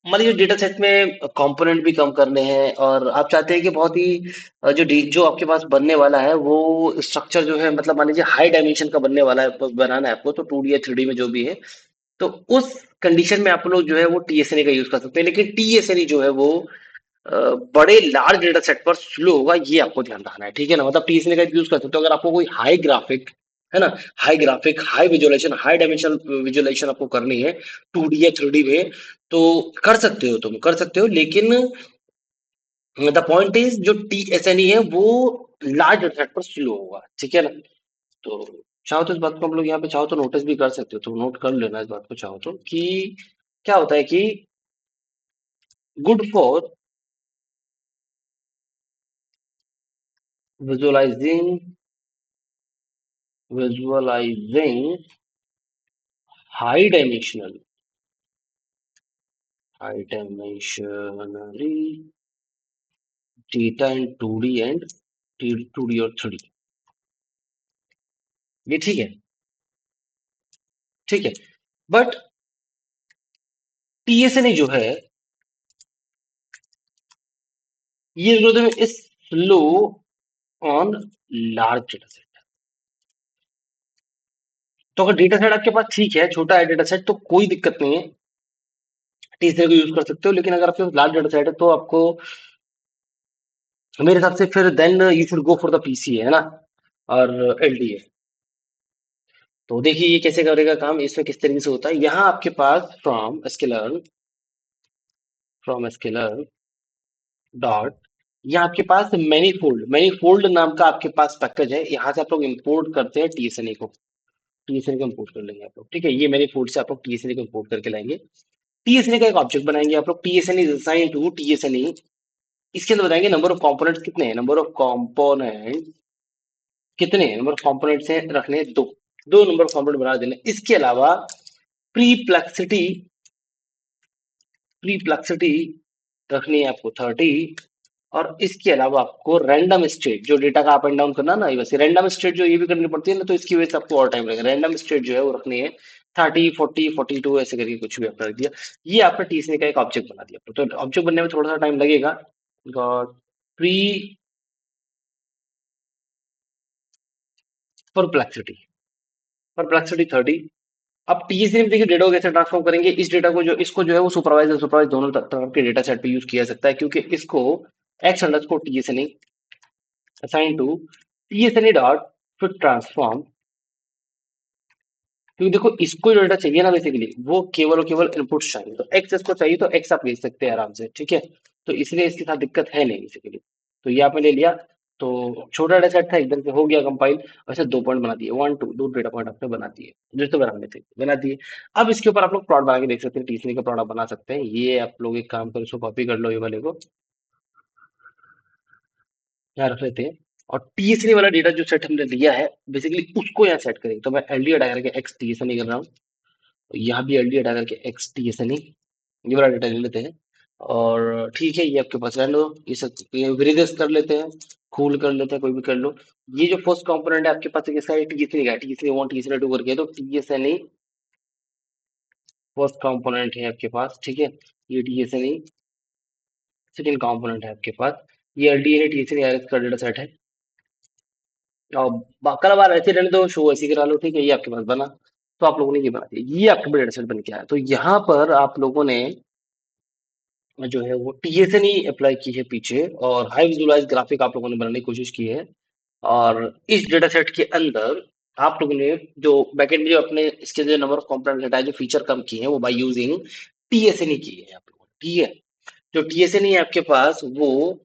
मान लीजिए डेटा सेट में कंपोनेंट भी कम करने हैं और आप चाहते हैं कि बहुत ही जो आपके पास बनने वाला है वो स्ट्रक्चर जो है मतलब मान लीजिए हाई डायमेंशन का बनने वाला है बनाना है आपको तो 2D या 3D में जो भी है तो उस कंडीशन में आप लोग जो है वो टीएसएनए का यूज कर सकते हैं लेकिन टीएसएनए जो है वो अ, बड़े लार्ज डेटा सेट पर स्लो होगा ये आपको ध्यान रखना है ठीक है ना मतलब टीएसएनए का यूज कर सकते हो अगर आपको कोई हाई ग्राफिक है ना high graphic high visualisation high dimension visualisation आपको करनी है 2D या 3D में तो कर सकते हो तुम कर सकते हो लेकिन द पॉइंट इज जो टीएसएनई है वो लार्ज डेटा सेट पर स्लो होगा ठीक है ना तो चाहो तो इस बात को हम लोग यहाँ पे चाहो तो नोटिस भी कर सकते हो तो नोट कर लेना इस बात को चाहो तो कि क्या होता है कि good for visualising visualising high dimensional high dimensionally data in 2D and 2D और 3D ये ठीक है बट टीएसएनए जो है ये algorithm is slow on large data set तो अगर डेटा सेट आपके पास ठीक है छोटा है डेटा सेट तो कोई दिक्कत नहीं है टीएसएनए को यूज कर सकते हो लेकिन अगर आपके पास लार्ज डेटा सेट है तो आपको मेरे हिसाब से फिर then you should go for the PC है ना और एलडीए तो देखिए ये कैसे करेगा काम इसमें किस तरीके से होता है यहाँ आपके पास फ्रॉम स्केलर डॉट यहाँ आपके पास मैनीफोल्ड नाम का आपके पास पैकेज है यहाँ से आप लोग इंपोर्ट करते हैं टीएसएनए को टीएसएनए को इंपोर्ट कर लेंगे आप लोग ठीक है ये मैनीफोल्ड से आप लोग टीएसएनए को इंपोर्ट करके लाएंगे टीएसएनए का एक ऑब्जेक्ट बनाएंगे आप लोग टीएसएनए इज असाइन टू टीएसएनए इसके अंदर बताएंगे नंबर ऑफ कंपोनेंट्स कितने हैं नंबर ऑफ कंपोनेंट कितने हैं नंबर ऑफ कंपोनेंट्स हैं रखने हैं दो दो नंबर ऑफ कंपोनेंट बना देने इसके अलावा प्रीप्लेक्सिटी प्रीप्लेक्सिटी रखनी है आपको 30 और इसके अलावा आपको रैंडम स्टेट जो डेटा का अप एंड डाउन करना ना ये वैसे रैंडम स्टेट जो ये भी करनी पड़ती है ना तो इसकी वजह से आपको और टाइम लगेगा रैंडम स्टेट जो है वो रखनी है 30 40 42 ऐसे करके कुछ भी आपने रख दिया ये आपने टीसीए का एक ऑब्जेक्ट बना दिया तो ऑब्जेक्ट बनने में थोड़ा सा टाइम लगेगा गॉड प्री परप्लेक्सिटी 30 अब टीएसए में देखिए डेटा को कैसे ट्रांसफॉर्म करेंगे इस डेटा को जो इसको जो है वो सुपरवाइज दोनों तरह के डेटा सेट पे यूज किया जा सकता है क्योंकि इसको X underscore TSNE assign to TSNE dot fit transform क्योंकि देखो इसको जो डेटा चाहिए ना बेसिकली वो केवल और केवल इनपुट चाहिए तो एक्स इसको चाहिए तो एक्स आप ले सकते हैं आराम से ठीक है तो इसलिए इसके साथ दिक्कत है नहीं बेसिकली तो ये आपने ले लिया तो छोटा डेटा सेट था एकदम से हो गया कंपाइल वैसे दो पॉइंट बना दिए वन टू दो डेटा पॉइंट आपने बना दिए जो तो बनाने थे बना दिए अब इसके ऊपर आप लोग प्लॉट बना के देख सकते हैं टीसीए का प्लॉट आप बना सकते हैं ये आप लोग एक काम करो इसको कॉपी कर लो ये वाले को यहाँ रख लेते हैं और टीएसएन वाला डेटा जो सेट हमने लिया है बेसिकली उसको यहाँ सेट करेंगे तो मैं एलडी हटा करके एक्स टीएसएन कर रहा हूँ तो यहाँ भी एलडी हटा करके एक्स टीएसएन ये वाला डेटा ले लेते हैं और ठीक है ये आपके पास रहने दो ये सब ये वेरिएबल्स कर लेते हैं कूल कर लेते हैं कोई भी कर लो ये जो फर्स्ट कंपोनेंट है आपके पास किसका है टीएसएन का टीएसएन वन टीएसएन टू करके तो टीएसएन फर्स्ट कंपोनेंट है आपके पास ठीक है ये टीएसएन सेकंड कंपोनेंट है आपके पास ये एलडीए टीएसएन का डेटा सेट है और कल बार ऐसे रहने दो शो ऐसे करा लो ठीक है ये आपके पास बना तो आप लोगों ने ये बना दिया ये आपके पास डेटा सेट बन के आया तो यहाँ पर आप लोगों ने जो है वो टीएसएन ही अप्लाई की है पीछे और हाई विजुअलाइज ग्राफिक आप लोगों ने बनाने की कोशिश की है और इस डेटा सेट के अंदर आप लोगों ने जो बैकएंड में जो अपने इसके जो नंबर ऑफ कंपोनेंट हटाए जो फीचर कम किए हैं वो बाय यूजिंग टीएसएन ही की है आप लोगों ने ठीक है जो टीएसएन है आपके पास वो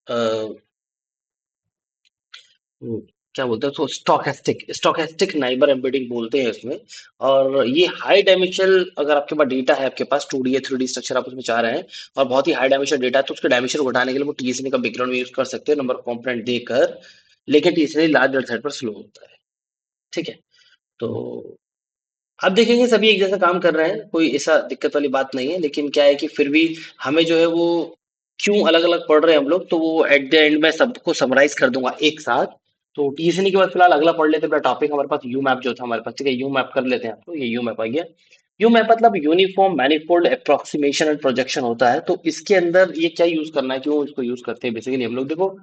अ, वो क्या बोलते हैं उसको स्टोकेस्टिक नाइबर एम्बेडिंग बोलते हैं इसमें और ये हाई डायमेंशनल अगर आपके पास डेटा है आपके पास 2D या 3D स्ट्रक्चर आप उसमें चाह रहे हैं और बहुत ही हाई डायमेंशनल डेटा है तो उसके डायमेंशन को घटाने के लिए वो टीएसएन का बैकग्राउंड में यूज कर सकते हैं नंबर ऑफ कंपोनेंट देकर लेकिन टीएसएन लार्ज डेटा सेट पर स्लो होता है ठीक है तो आप देखेंगे सभी एक जैसा काम कर रहे हैं कोई ऐसा दिक्कत वाली बात नहीं है लेकिन क्या है कि फिर भी हमें जो है वो क्यों अलग अलग पढ़ रहे हैं हम लोग, तो वो एट द एंड में सबको समराइज कर दूंगा एक साथ। तो टीएसएनई के बाद फिलहाल अगला पढ़ लेते हैं टॉपिक हमारे पास यू मैप जो था हमारे पास, ठीक है, यू मैप कर लेते हैं। तो ये यू मैप आ गया। यू मैप मतलब uniform manifold approximation and projection होता है। तो इसके अंदर ये क्या यूज करना है, क्यों इसको यूज करते हैं, बेसिकली हम लोग देखो,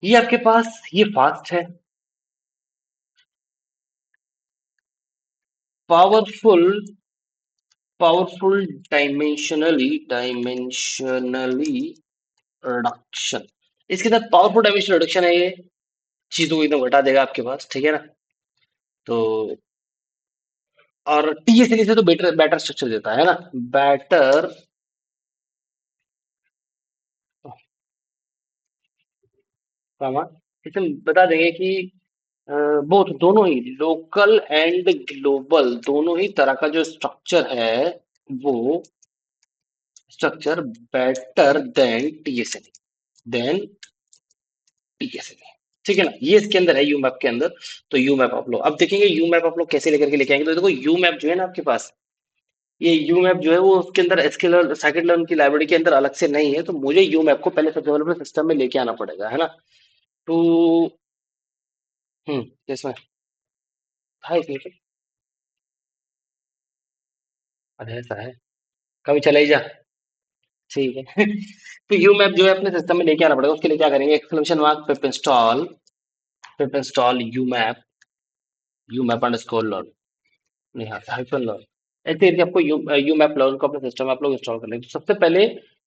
ये आपके पास ये फास्ट है, पावरफुल, पावरफुल डायमेंशनली रिडक्शन। इसके साथ पावरफुल डायमेंशन रिडक्शन है, ये चीजों को एकदम घटा देगा आपके पास, ठीक है ना। तो और टीएसएल से तो बेटर बेटर स्ट्रक्चर देता है ना, बेटर, कामा, इसमें बता देंगे कि बोथ दोनों ही लोकल एंड ग्लोबल दोनों ही तरह का जो स्ट्रक्चर है, वो स्ट्रक्चर बेटर देन टीएसएल, ठीक है ना। ये इसके अंदर है, यू मैप के अंदर। तो यू मैप आप लोग अब देखेंगे, यू मैप आप लोग कैसे लेकर के लेके आएंगे। तो देखो यू मैप जो है ना आपके पास, ये यू मैप जो है वो उसके अंदर एसक्यूएल साइकिट लर्न की लाइब्रेरी के अंदर अलग से नहीं है। तो मुझे यू मैप को पहले सबसे पहले अपने सिस्टम में लेके आना पड़ेगा, है ना। तो इसमें था इसमें से, अरे ऐसा है, कभी चला ही जा, ठीक है। तो यू मैप जो है अपने सिस्टम में लेके आना पड़ेगा। उसके लिए क्या करेंगे, exclamation mark pip install you map underscore learn, नहीं हाँ हाइफन लर्न, ऐसे करके आपको यू मैप लर्न को अपने सिस्टम में आप लोग इंस्टॉल कर लेंगे। तो सबसे पहले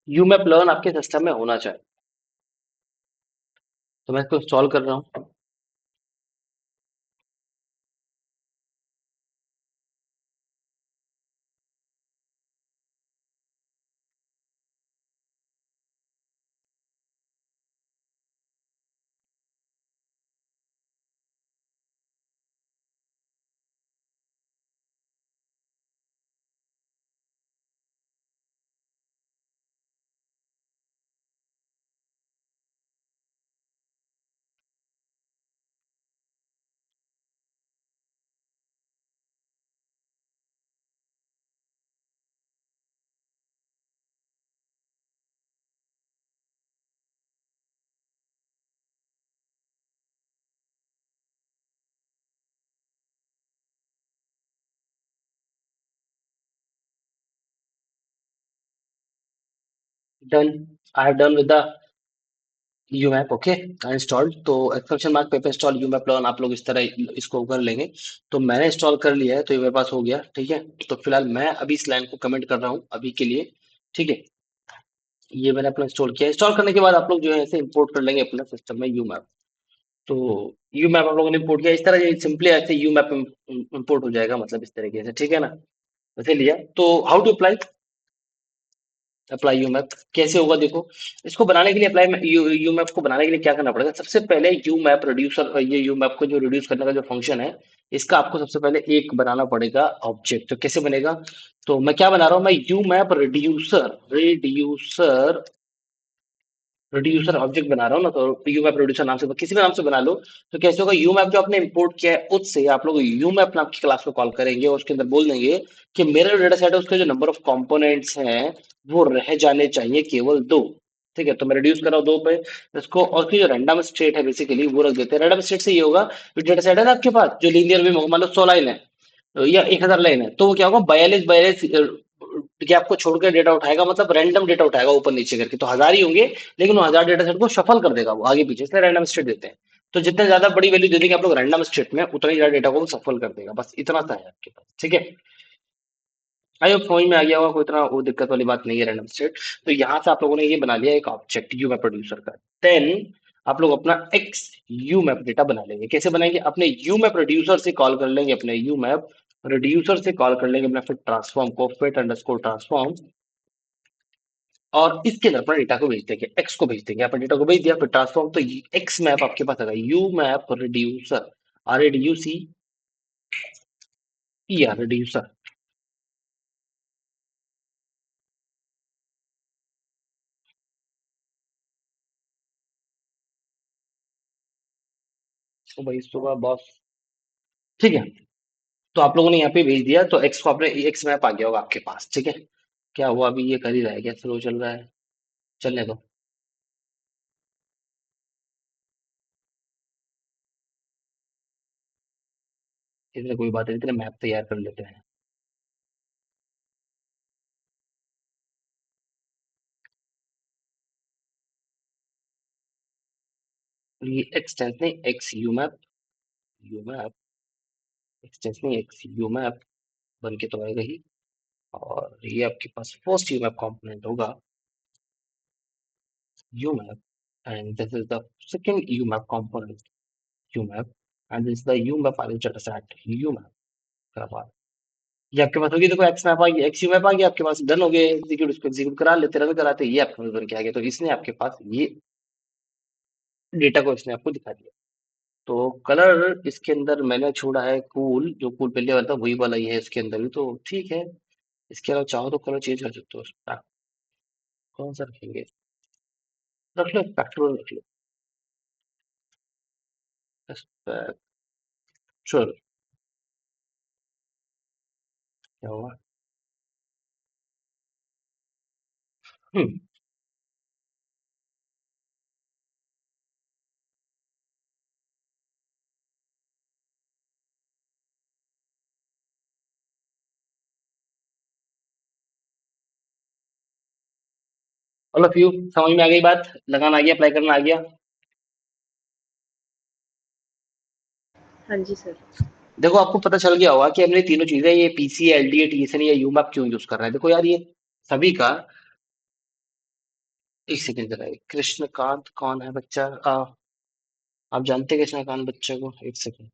यू मैप लर्न आपके सिस्टम में होना चाहिए। तो मैं इसको इंस्टॉल कर रहा हूँ। Done, I have done with the U map, okay installed. तो एक्सक्लेमेशन मार्क पे इंस्टॉल यू मैप लर्न आप लोग इस तरह इसको कर लेंगे। तो मैंने इंस्टॉल कर लिया है, तो ये मेरे पास हो गया, ठीक है। तो फिलहाल मैं अभी इस लाइन को कमेंट कर रहा हूँ अभी के लिए, ठीक है। ये मैंने अपना इंस्टॉल किया। इंस्टॉल करने के बाद आप लोग जो है ऐसे इंपोर्ट कर लेंगे अपने सिस्टम में यू मैप। तो यू मैप आप लोगों ने इंपोर्ट किया इस तरह, सिंपली ऐसे यू मैप इंपोर्ट हो जाएगा, मतलब इस तरीके से, ठीक है ना। वैसे लिया तो how to apply, apply U map कैसे होगा देखो। इसको बनाने के लिए अप्लाई यू मैप को बनाने के लिए क्या करना पड़ेगा, सबसे पहले यू मैप रिड्यूसर, ये यू मैप को जो रिड्यूस करने का जो फंक्शन है, इसका आपको सबसे पहले एक बनाना पड़ेगा ऑब्जेक्ट। तो कैसे बनेगा, तो मैं क्या बना रहा हूँ, मैं you map reducer producer object बना रहा हूँ ना, तो यू मैप प्रोड्यूसर नाम से किसी भी नाम से बना लो। तो कैसे होगा, यू मैप जो आपने इंपोर्ट किया है उससे आप लोग यू मैप नाम की क्लास को कॉल करेंगे और उसके अंदर बोल देंगे कि मेरा जो डेटा सेट है उसके जो नंबर ऑफ कंपोनेंट्स हैं वो रह जाने चाहिए केवल दो, ठीक है। तो मैं रिड्यूस कर रहा हूँ दो पे इसको, और उसकी जो रैंडम स्टेट है बेसिकली वो रख देते हैं। रैंडम स्टेट से ये होगा, जो डेटा सेट है ना आपके पास जो लीनियर में मान लो 100 लाइन है या 1000 लाइन है, तो वो क्या होगा, 42 गैप को छोड़कर डेटा उठाएगा, मतलब रैंडम डेटा उठाएगा ऊपर नीचे करके, तो 1000 ही होंगे, लेकिन वो 1000 डेटा सेट को शफल कर देगा वो आगे पीछे, इसलिए रैंडम स्टेट देते हैं। तो जितने ज्यादा बड़ी वैल्यू दे देंगे आप लोग रैंडम स्टेट में, उतना ही ज्यादा डेटा को वो सफल कर देगा। बस इतना सा है आपके पास, ठीक है। आई होप समझ में आ गया होगा, कोई इतना वो दिक्कत वाली बात नहीं है रैंडम स्टेट। तो यहाँ से आप लोगों ने ये बना लिया एक ऑब्जेक्ट यू मैप प्रोड्यूसर का। देन आप लोग अपना एक्स यू मैप डेटा बना लेंगे। कैसे बनाएंगे, अपने यू मैप प्रोड्यूसर से कॉल कर लेंगे, अपने यू मैप प्रोड्यूसर से कॉल कर लेंगे अपना फिट ट्रांसफॉर्म को, फिट अंडरस्कोर ट्रांसफॉर्म, और इसके अंदर अपना डेटा को भेज देंगे, एक्स को भेज देंगे। अपने डेटा को भेज दिया फिर ट्रांसफॉर्म, तो एक्स मैप आपके पास आएगा, you map reducer, RADUCER reducer. तो भाई सुबह बॉस, ठीक है। तो आप लोगों ने यहाँ पे भेज दिया, तो एक्स को अपने एक्स मैप आ गया होगा आपके पास, ठीक है। क्या हुआ, अभी ये कर ही रहा है क्या, स्लो चल रहा है। चलने दो। इसलिए कोई बात नहीं, इतने मैप तैयार कर लेते हैं। ये एक्सटेंस नहीं, X U map, U map, extends नहीं, एक्स यू मैप बन के तो आएगा ही। और ये आपके पास फर्स्ट यू मैप कॉम्पोनेंट होगा, U map, and this is the second U map component, U map, and this is the U map are set U map. क्या बात, ये आपके पास होगी, देखो एक्स मैप आ गया, एक्स यू मैप आ गया आपके पास, डन हो गए, एग्जीक्यूट, उसको एग्जीक्यूट करा लेते, रन कराते, ये आपके पास बन के आ गया। तो इसने आपके पास ये डेटा को इसने आपको दिखा दिया। तो कलर इसके अंदर मैंने छोड़ा है कूल, जो कूल पहले वाला था वही वाला ही है इसके अंदर भी, तो ठीक है। इसके अलावा चाहो तो कलर चेंज कर सकते हो। कौन सा रखेंगे, रख लो स्पेक्ट्रल, रख लो स्पेक्ट्रल। क्या हुआ? हम्म, ऑल ऑफ यू समझ में आ गई बात, लगाना आ गया, अप्लाई करना आ गया। हाँ जी सर। देखो आपको पता चल गया होगा कि हमने तीनों चीजें, ये पीसी, एलडीए, टीएसएन या यूमैप क्यों यूज कर रहे हैं। देखो यार, ये सभी का, एक सेकंड जरा, कृष्णकांत कौन है बच्चा? आप जानते हैं कृष्णकांत बच्चे को? एक सेकंड।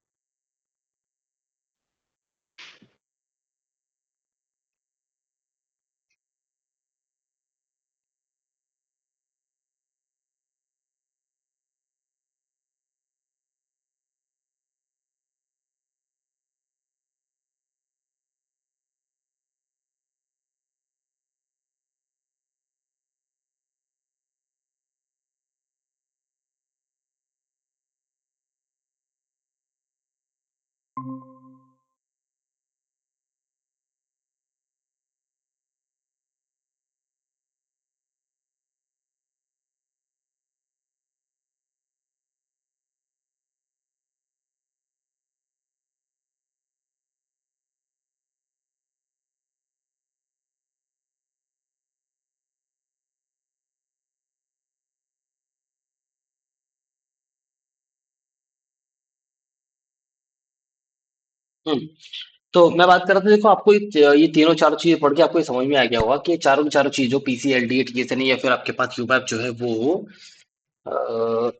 हम्म, तो मैं बात कर रहा था, देखो आपको ये तीनों चारों चीजें पढ़ के आपको ये समझ में आ गया होगा कि चारों की चारों चीजों, पीसी, एलडीए, टीएसएन या फिर आपके पास यूमैप जो है वो, अ,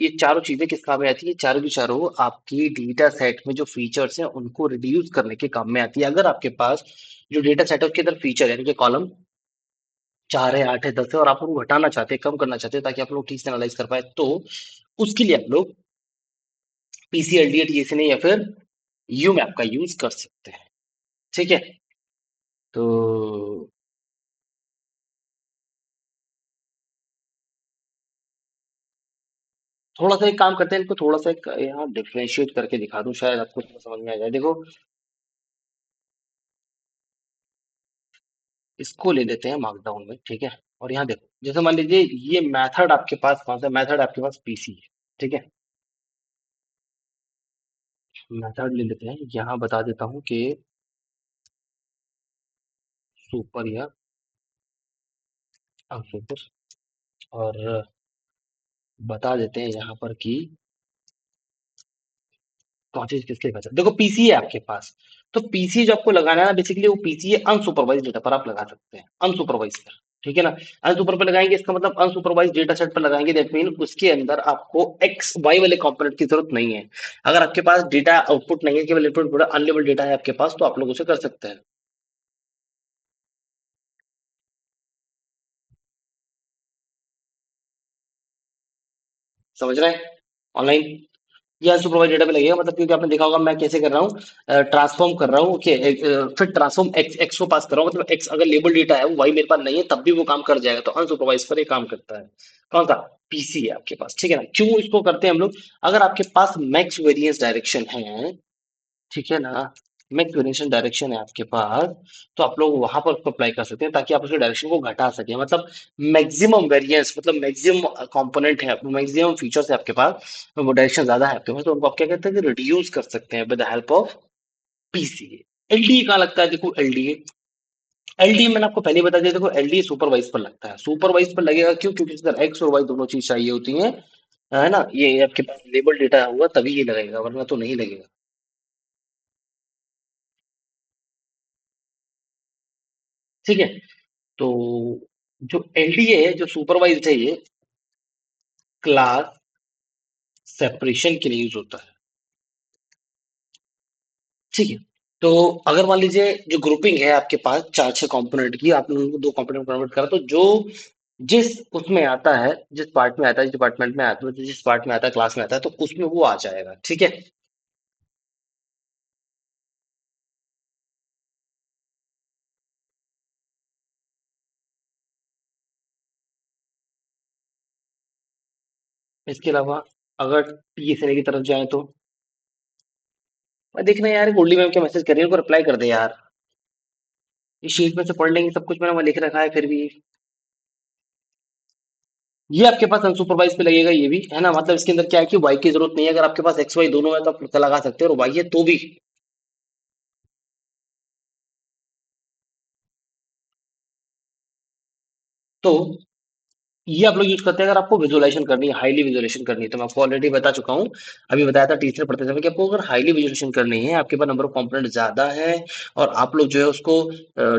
ये चारों चीजें किस काम में आती है? ये चारों की चारों आपकी डेटा सेट में जो फीचर्स हैं उनको रिड्यूस करने के काम में आती है। अगर आपके पास जो डेटा सेट है उसके अंदर फीचर यानी कि कॉलम 4 है, 8 है, 10 है, और आप उनको घटाना चाहते हैं, कम करना चाहते हैं, ताकि आप लोग ठीक से एनालाइज कर पाए, तो उसके लिए आप लोग पीसी, एलडीए, टीएसएन या फिर यूमैप का यूज कर सकते हैं। ठीक है, तो थोड़ा सा एक काम करते हैं, इनको थोड़ा सा यहाँ डिफरेंशिएट करके दिखा दूं, शायद आपको थोड़ा समझ में आ जाए। देखो, इसको ले लेते हैं मार्कडाउन में, ठीक है। और यहाँ देखो, जैसे मान लीजिए ये मेथड आपके पास कौन सा मेथड, आपके पास पीसी है, ठीक है। मेथड ले लेते हैं, यहाँ बता देता हूँ कि सुपर या सुपर, और बता देते हैं यहाँ पर कि कौन चीज किसके पास है। देखो पीसी है आपके पास, तो पीसी जो आपको लगाना है ना, बेसिकली वो पीसी है अनसुपरवाइज डेटा पर आप लगा सकते हैं, अनसुपरवाइज पर, ठीक है ना। अनसुपर पर लगाएंगे, इसका मतलब अनसुपरवाइज डेटा सेट पर लगाएंगे, दैट मीन उसके अंदर आपको एक्स वाई वाले कंपोनेंट की जरूरत नहीं है। अगर आपके पास डेटा आउटपुट नहीं है, केवल इनपुट पूरा अनलेबल डेटा है आपके पास, तो आप लोग उसे कर सकते हैं। समझ रहे हैं? ऑनलाइन या सुपरवाइज डेटा पे लगेगा, मतलब क्योंकि आपने देखा होगा मैं कैसे कर रहा हूँ, ट्रांसफॉर्म कर रहा हूँ कि फिर ट्रांसफॉर्म एक्स एक्स को पास कर रहा हूँ, मतलब एक्स अगर लेबल डेटा है वो वाई मेरे पास नहीं है तब भी वो काम कर जाएगा, तो अनसुपरवाइज पर ये काम करता है। कौन सा? पीसी है आपके पास, ठीक है ना। क्यों इसको करते हैं हम लोग? अगर आपके पास मैक्स वेरिएंस डायरेक्शन है, ठीक है ना, मिक्स वेरिएशन डायरेक्शन है आपके पास, तो आप लोग वहां पर उसको अप्लाई कर सकते हैं ताकि आप उसके डायरेक्शन को घटा सकें। मतलब मैक्सिमम वेरिएंस, मतलब मैक्सिमम कंपोनेंट है, मैक्सिमम फीचर्स है आपके पास, वो डायरेक्शन ज्यादा है आपके पास, तो उनको आप क्या कहते हैं कि रिड्यूस कर सकते हैं with the help of PCA. LDA कहाँ लगता है? देखो एलडीए, एलडीए मैंने आपको पहले ही बता दिया। देखो एलडीए सुपरवाइज पर लगता है। सुपरवाइज पर लगेगा क्यों? क्योंकि इधर एक्स और वाई दोनों चीज चाहिए होती हैं, है ना। ये आपके पास लेबल डेटा होगा तभी ये लगेगा, वरना तो नहीं लगेगा। ठीक है। तो जो एलडीए है, जो सुपरवाइज्ड है, ये क्लास सेपरेशन के लिए यूज होता है। ठीक है। तो अगर मान लीजिए जो ग्रुपिंग है आपके पास चार छह कंपोनेंट की, आपने उनको दो कंपोनेंट में कन्वर्ट करा, तो जो जिस उसमें आता है, जिस पार्ट में आता है, जिस डिपार्टमेंट में आता है, जिस पार्ट में आता है, क्लास में आता है, तो उसमें वो आ जाएगा। ठीक है। इसके अलावा अगर टीएसएनए की तरफ जाए तो मैं देखना यार, गोल्डी मैम के मैसेज कर रही है, उनको रिप्लाई कर दे यार। इस शीट में से पढ़ लेंगे सब कुछ, मैंने वहाँ लिख रखा है फिर भी। ये आपके पास अनसुपरवाइज पे लगेगा ये भी, है ना। मतलब इसके अंदर क्या है कि वाई की जरूरत नहीं है। अगर आपके पास एक्स वाई दोनों है तो आप लगा सकते हो, और वाई है तो भी। तो ये आप लोग यूज करते हैं अगर आपको विजुअलाइजेशन करनी है, हाईली विजुअलाइजेशन करनी है। तो मैं आपको ऑलरेडी बता चुका हूँ, अभी बताया था टीचर पढ़ते समय, कि आपको अगर हाईली विजुअलाइजेशन करनी है, आपके पास नंबर ऑफ कंपोनेंट ज्यादा है, और आप लोग जो है उसको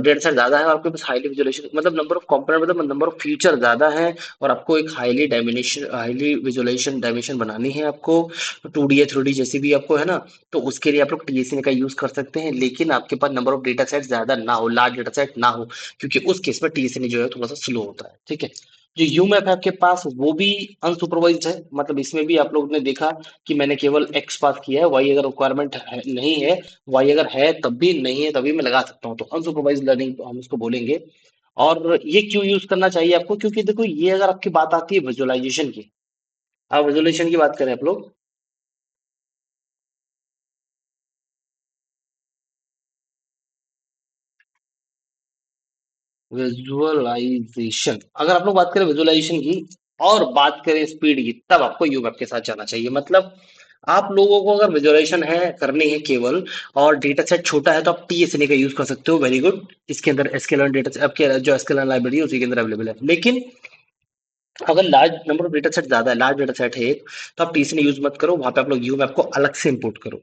डेटा सेट ज्यादा है, और आपके पास हाईली विजुअलाइजेशन मतलब नंबर ऑफ कंपोनेंट मतलब नंबर ऑफ फीचर ज्यादा है, और आपको एक हाईली विजुअलाइजेशन डायमेंशन बनानी है आपको, 2D या 3D जैसी भी आपको, है ना। तो उसके लिए आप लोग टीएसएन का यूज कर सकते हैं, लेकिन आपके पास नंबर ऑफ डेटा सेट ज्यादा ना हो, लार्ज डेटा सेट ना हो, क्योंकि उस केस में टीएसएन जो है थोड़ा सा स्लो होता है। ठीक है। जो यू मैप है आपके पास, वो भी अनसुपरवाइज्ड है। मतलब इसमें भी आप लोग ने देखा कि मैंने केवल एक्स पास किया है, वाई अगर रिक्वायरमेंट है नहीं है, वाई अगर है तब भी, नहीं है तभी मैं लगा सकता हूँ। तो अनसुपरवाइज्ड लर्निंग हम इसको बोलेंगे। और ये क्यों यूज करना चाहिए आपको? क्योंकि देखो, ये अगर आपकी बात आती है विजुअलाइजेशन की, आप विजुअलाइजेशन की बात करें आप लोग, विजुअलाइजेशन, अगर आप लोग बात करें विजुअलाइजेशन की और बात करें स्पीड की, तब आपको यूमैप के साथ जाना चाहिए। मतलब आप लोगों को अगर विजुअलाइजेशन है करनी है केवल, और डेटा सेट छोटा है, तो आप टीएसएनए का यूज कर सकते हो। Very good. इसके अंदर एसक्यूएल डेटा, आपके जो एसक्यूएल लाइब्रेरी है उसी के अंदर अवेलेबल है। लेकिन अगर large number of data set ज्यादा है, लार्ज डेटा सेट है एक, तो आप टीएसएनए यूज मत करो। वहां पे आप लोग यूमैप को अलग से इंपोर्ट करो।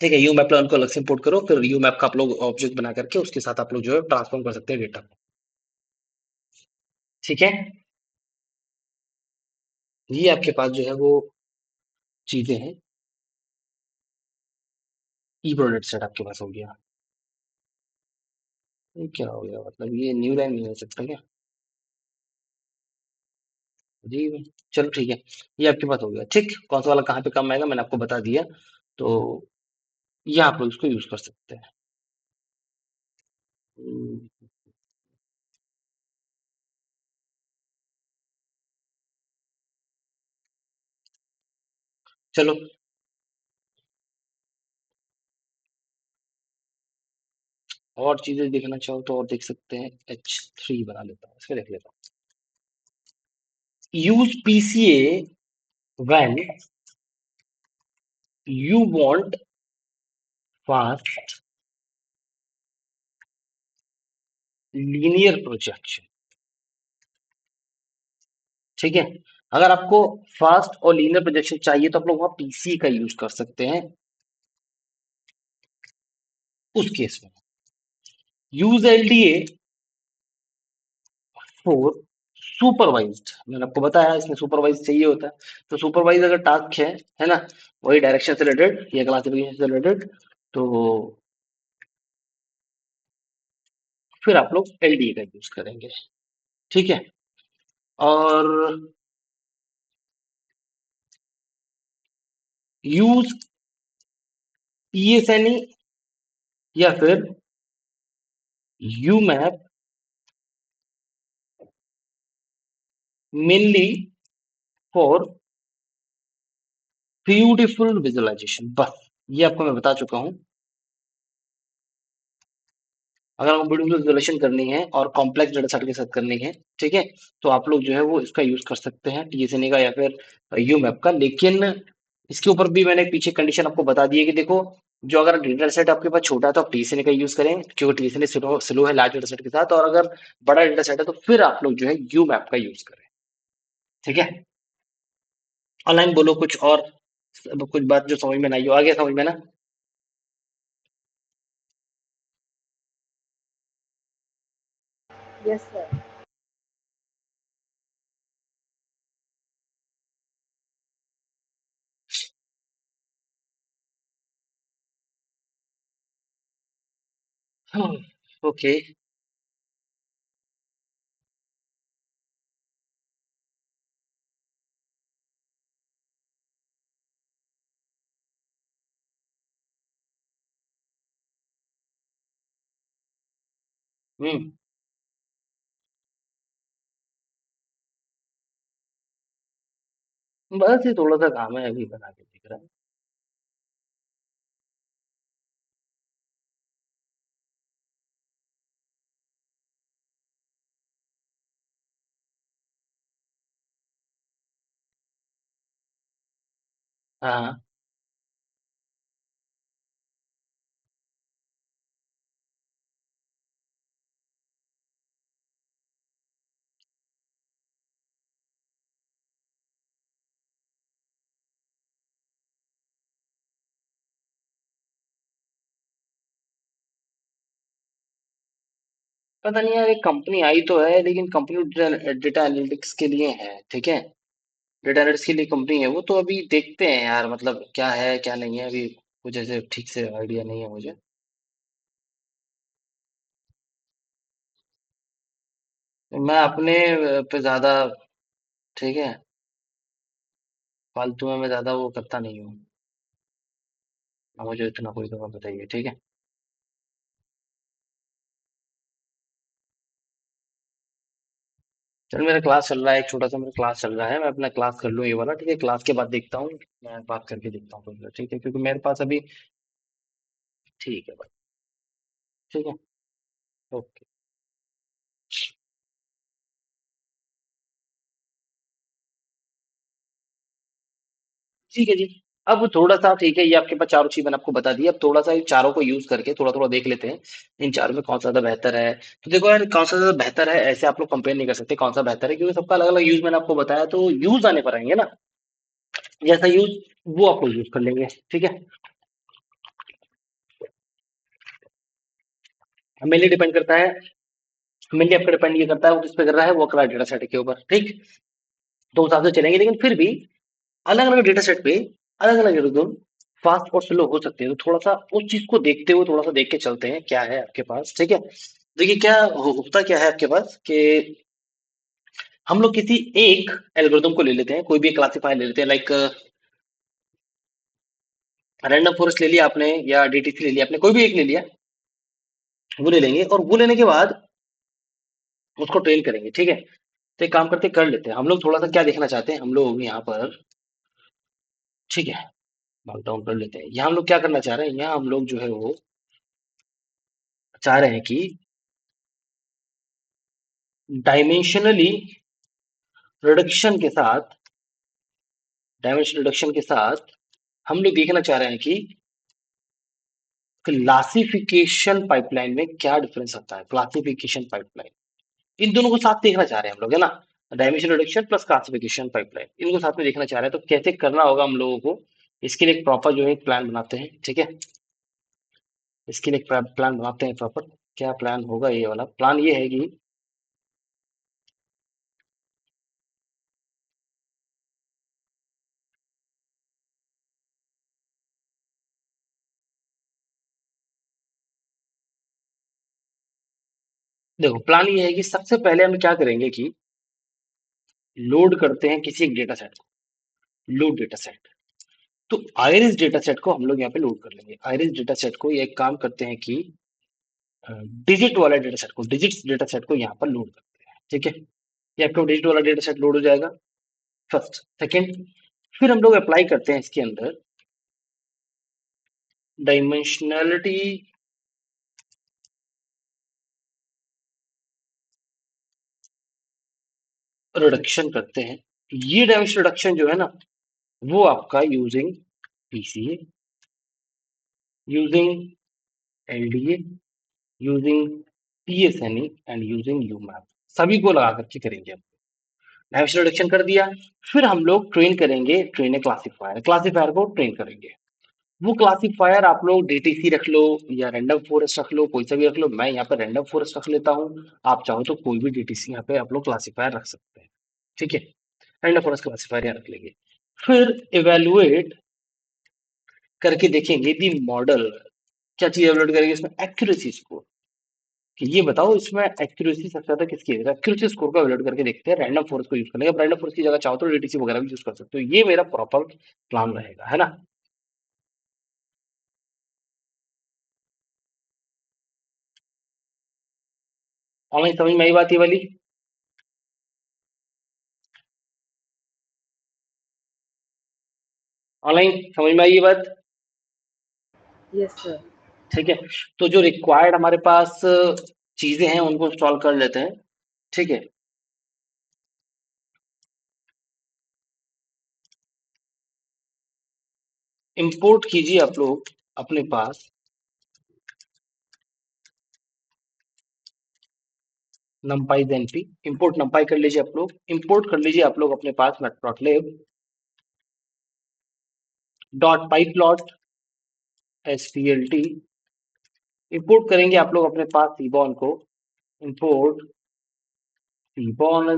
ठीक है। यूमैप प्लान को अलग से इंपोर्ट करो, फिर यूमैप का आप लोग ऑब्जेक्ट बना करके उसके साथ आप लोग जो है ट्रांसफॉर्म कर सकते हैं डेटा को। ठीक है। ये आपके पास जो है वो चीजें हैं। ई प्रोडक्ट सेट आपके पास हो गया। ये क्या हो गया? मतलब ये न्यू लाइन नहीं हो सकता क्या? जी। चलो ठीक है। ये आपके पास हो गया। ठीक, कौन सा वाला कहाँ पे काम आएगा मैंने आपको बता दिया। तो ये आप लोग इसको यूज कर सकते हैं। हम्म, चलो, और चीजें देखना चाहो तो और देख सकते हैं। H3 बना लेता हूँ, इसको देख लेता हूँ। Use PCA when you want fast linear projection. ठीक है। अगर आपको फास्ट और लीनियर प्रोजेक्शन चाहिए, तो आप लोग वहां पीसी का यूज कर सकते हैं उस केस में। यूज एलडीए फॉर सुपरवाइज्ड, मैंने आपको बताया इसमें सुपरवाइज चाहिए होता है। तो सुपरवाइज अगर टास्क है ना, वही डायरेक्शन से रिलेटेड या क्लासिफिकेशन से रिलेटेड, तो फिर आप लोग एलडीए का यूज करेंगे। ठीक है। और यूज पीएसएनई या फिर यूमैप मेनली फॉर ब्यूटीफुल विजुअलाइजेशन, बस। ये आपको मैं बता चुका हूँ। अगर आपको वीडियो विजुअलाइजेशन करनी है और कॉम्प्लेक्स डेटा सेट के साथ करनी है, ठीक है, तो आप लोग जो है वो इसका यूज कर सकते हैं, टीएसएनए का या फिर यूमैप का। लेकिन इसके ऊपर भी मैंने पीछे कंडीशन आपको बता दी है कि देखो, जो अगर डेटा सेट आपके पास छोटा है तो आप टीएसएनए का यूज करें, क्योंकि टीएसएनए स्लो स्लो है लार्ज डेटा सेट के साथ। और अगर बड़ा डेटा सेट है तो फिर आप लोग जो है यूमैप का यूज करें, ठीक है। ऑनलाइन बोलो कुछ और, कुछ बात जो समझ में नहीं हो, आ गया समझ में ना? Yes sir. ओके। हम्म। बस ये थोड़ा सा काम है, अभी बना के दिख रहा है। हाँ हाँ। पता नहीं यार, एक कंपनी आई तो है, लेकिन कंपनी डेटा एनालिटिक्स के लिए है, ठीक है। डेटा एनालिटिक्स के लिए कंपनी है वो, तो अभी देखते हैं यार, मतलब क्या है क्या नहीं है, अभी कुछ ऐसे ठीक से आइडिया नहीं है मुझे। मैं अपने पे ज्यादा, ठीक है, फालतू में मैं ज्यादा वो करता नहीं हूँ। अब मुझे इतना कोई तो बताइए, ठीक है। चल, मेरा क्लास चल रहा है, एक छोटा सा मेरा क्लास चल रहा है, मैं अपना क्लास कर लूँ ये वाला, ठीक है। क्लास के बाद देखता हूँ, मैं बात करके देखता हूँ तुमसे, ठीक है, क्योंकि मेरे पास अभी, ठीक है भाई, ठीक है, ओके। ठीक है जी। अब थोड़ा सा, ठीक है, ये आपके पास चारों चीज मैंने आपको बता दी, अब थोड़ा सा इन चारों को यूज करके थोड़ा थोड़ा देख लेते हैं, इन चारों में कौन सा ज्यादा बेहतर है। तो देखो यार, कौन सा ज्यादा बेहतर है ऐसे आप लोग कंपेयर नहीं कर सकते कौन सा बेहतर है, क्योंकि सबका अलग अलग यूज मैंने आपको बताया, तो यूज आने पर आएंगे ना, जैसा यूज वो आप लोग यूज कर लेंगे, ठीक है। मेनली डिपेंड करता है, मेनली आपका डिपेंड ये करता है वो किस पे कर रहा है, वो कर रहा है डेटा सेट के ऊपर, ठीक। तो उस हिसाब से चलेंगे, लेकिन फिर भी अलग अलग डेटा सेट पे अलग अलग एल्गोरिदम फास्ट और स्लो हो सकते हैं, तो थोड़ा सा उस चीज को देखते हुए थोड़ा सा देख के चलते हैं क्या है आपके पास, ठीक है। देखिए, क्या होता क्या है आपके पास कि हम लोग किसी एक एल्गोरिदम को ले लेते हैं, कोई भी क्लासीफायर ले लेते हैं, लाइक रैंडम फॉरेस्ट ले लिया आपने या डीटीसी ले लिया आपने, कोई भी एक ले लिया, वो ले लेंगे, और वो लेने के बाद उसको ट्रेन करेंगे, ठीक है। तो एक काम करते, कर लेते हैं हम लोग, थोड़ा सा क्या देखना चाहते हैं हम लोग यहाँ पर, ठीक है। मार्क डाउन कर लेते हैं, यहाँ हम लोग क्या करना चाह रहे हैं, यहाँ हम लोग जो है वो चाह रहे हैं कि डायमेंशनली रिडक्शन के साथ, डायमेंशन रिडक्शन के साथ हम लोग देखना चाह रहे हैं कि क्लासिफिकेशन पाइपलाइन में क्या डिफरेंस आता है, क्लासिफिकेशन पाइपलाइन, इन दोनों को साथ देखना चाह रहे हैं हम लोग, है ना। Dimension reduction plus classification pipeline, इनको साथ में देखना चाह रहे हैं, तो कैसे करना होगा हम लोगों को, इसके लिए एक प्रॉपर जो है प्लान बनाते हैं, ठीक है। इसके लिए एक प्लान बनाते हैं प्रॉपर। क्या प्लान होगा, ये वाला प्लान ये है कि देखो, प्लान ये है कि सबसे पहले हम क्या करेंगे कि लोड करते हैं किसी एक डेटा सेट को, लोड डेटा सेट। तो आयरिस डेटा सेट को हम लोग यहाँ पे लोड कर लेंगे, आयरिस डेटा सेट को, ये एक काम करते हैं कि डिजिट वाला डेटा सेट को, डिजिट्स डेटा सेट को यहाँ पर लोड करते हैं, ठीक है। ये आपका डिजिट वाला डेटा सेट लोड हो जाएगा, फर्स्ट। सेकंड, फिर हम लोग अप्लाई करते हैं इसके अंदर डायमेंशनैलिटी रिडक्शन करते हैं। ये डायमेंशन रिडक्शन जो है ना, वो आपका using PCA, using LDA, using TSNE and using UMAP, सभी को लगा करके करेंगे हम। डायमेंशन रिडक्शन कर दिया, फिर हम लोग ट्रेन करेंगे, ट्रेन ए क्लासिफायर, क्लासिफायर को ट्रेन करेंगे। वो क्लासिफायर आप लोग डीटीसी रख लो या रैंडम फॉरेस्ट रख लो, कोई सा भी रख लो। मैं यहाँ पे रैंडम फॉरेस्ट रख लेता हूँ, आप चाहो तो कोई भी डीटीसी यहाँ पे आप लोग क्लासिफायर रख सकते हैं। ठीक है, रैंडम फॉरेस्ट क्लासिफायर यहाँ रख लेंगे। फिर इवेलुएट करके देखेंगे दी मॉडल, क्या चीज इवेलुएट करेंगे इसमें, एक्यूरेसी स्कोर, कि ये बताओ इसमें एक्यूरेसी सबसे ज्यादा किसकी है। एक्यूरेसी स्कोर को इवेलुएट करके देखते हैं, रैंडम फॉरेस्ट को यूज करेंगे। अब रैंडम फॉरेस्ट की जगह चाहो तो डीटीसी वगैरह भी यूज कर सकते हो। ये मेरा प्रॉपर प्लान रहेगा, है ना। ऑनलाइन समझ में आई बात ये वाली? ऑनलाइन समझ में आई ये बात? Yes, sir. ठीक है, तो जो रिक्वायर्ड हमारे पास चीजें हैं उनको इंस्टॉल कर लेते हैं। ठीक है, इंपोर्ट कीजिए आप लोग अपने पास numpy np, इंपोर्ट numpy कर लीजिए आप लोग, इंपोर्ट कर लीजिए आप लोग अपने पास matplotlib dot pyplot svlt, import करेंगे आप लोग अपने पास सीबॉन को, इंपोर्ट सीबॉन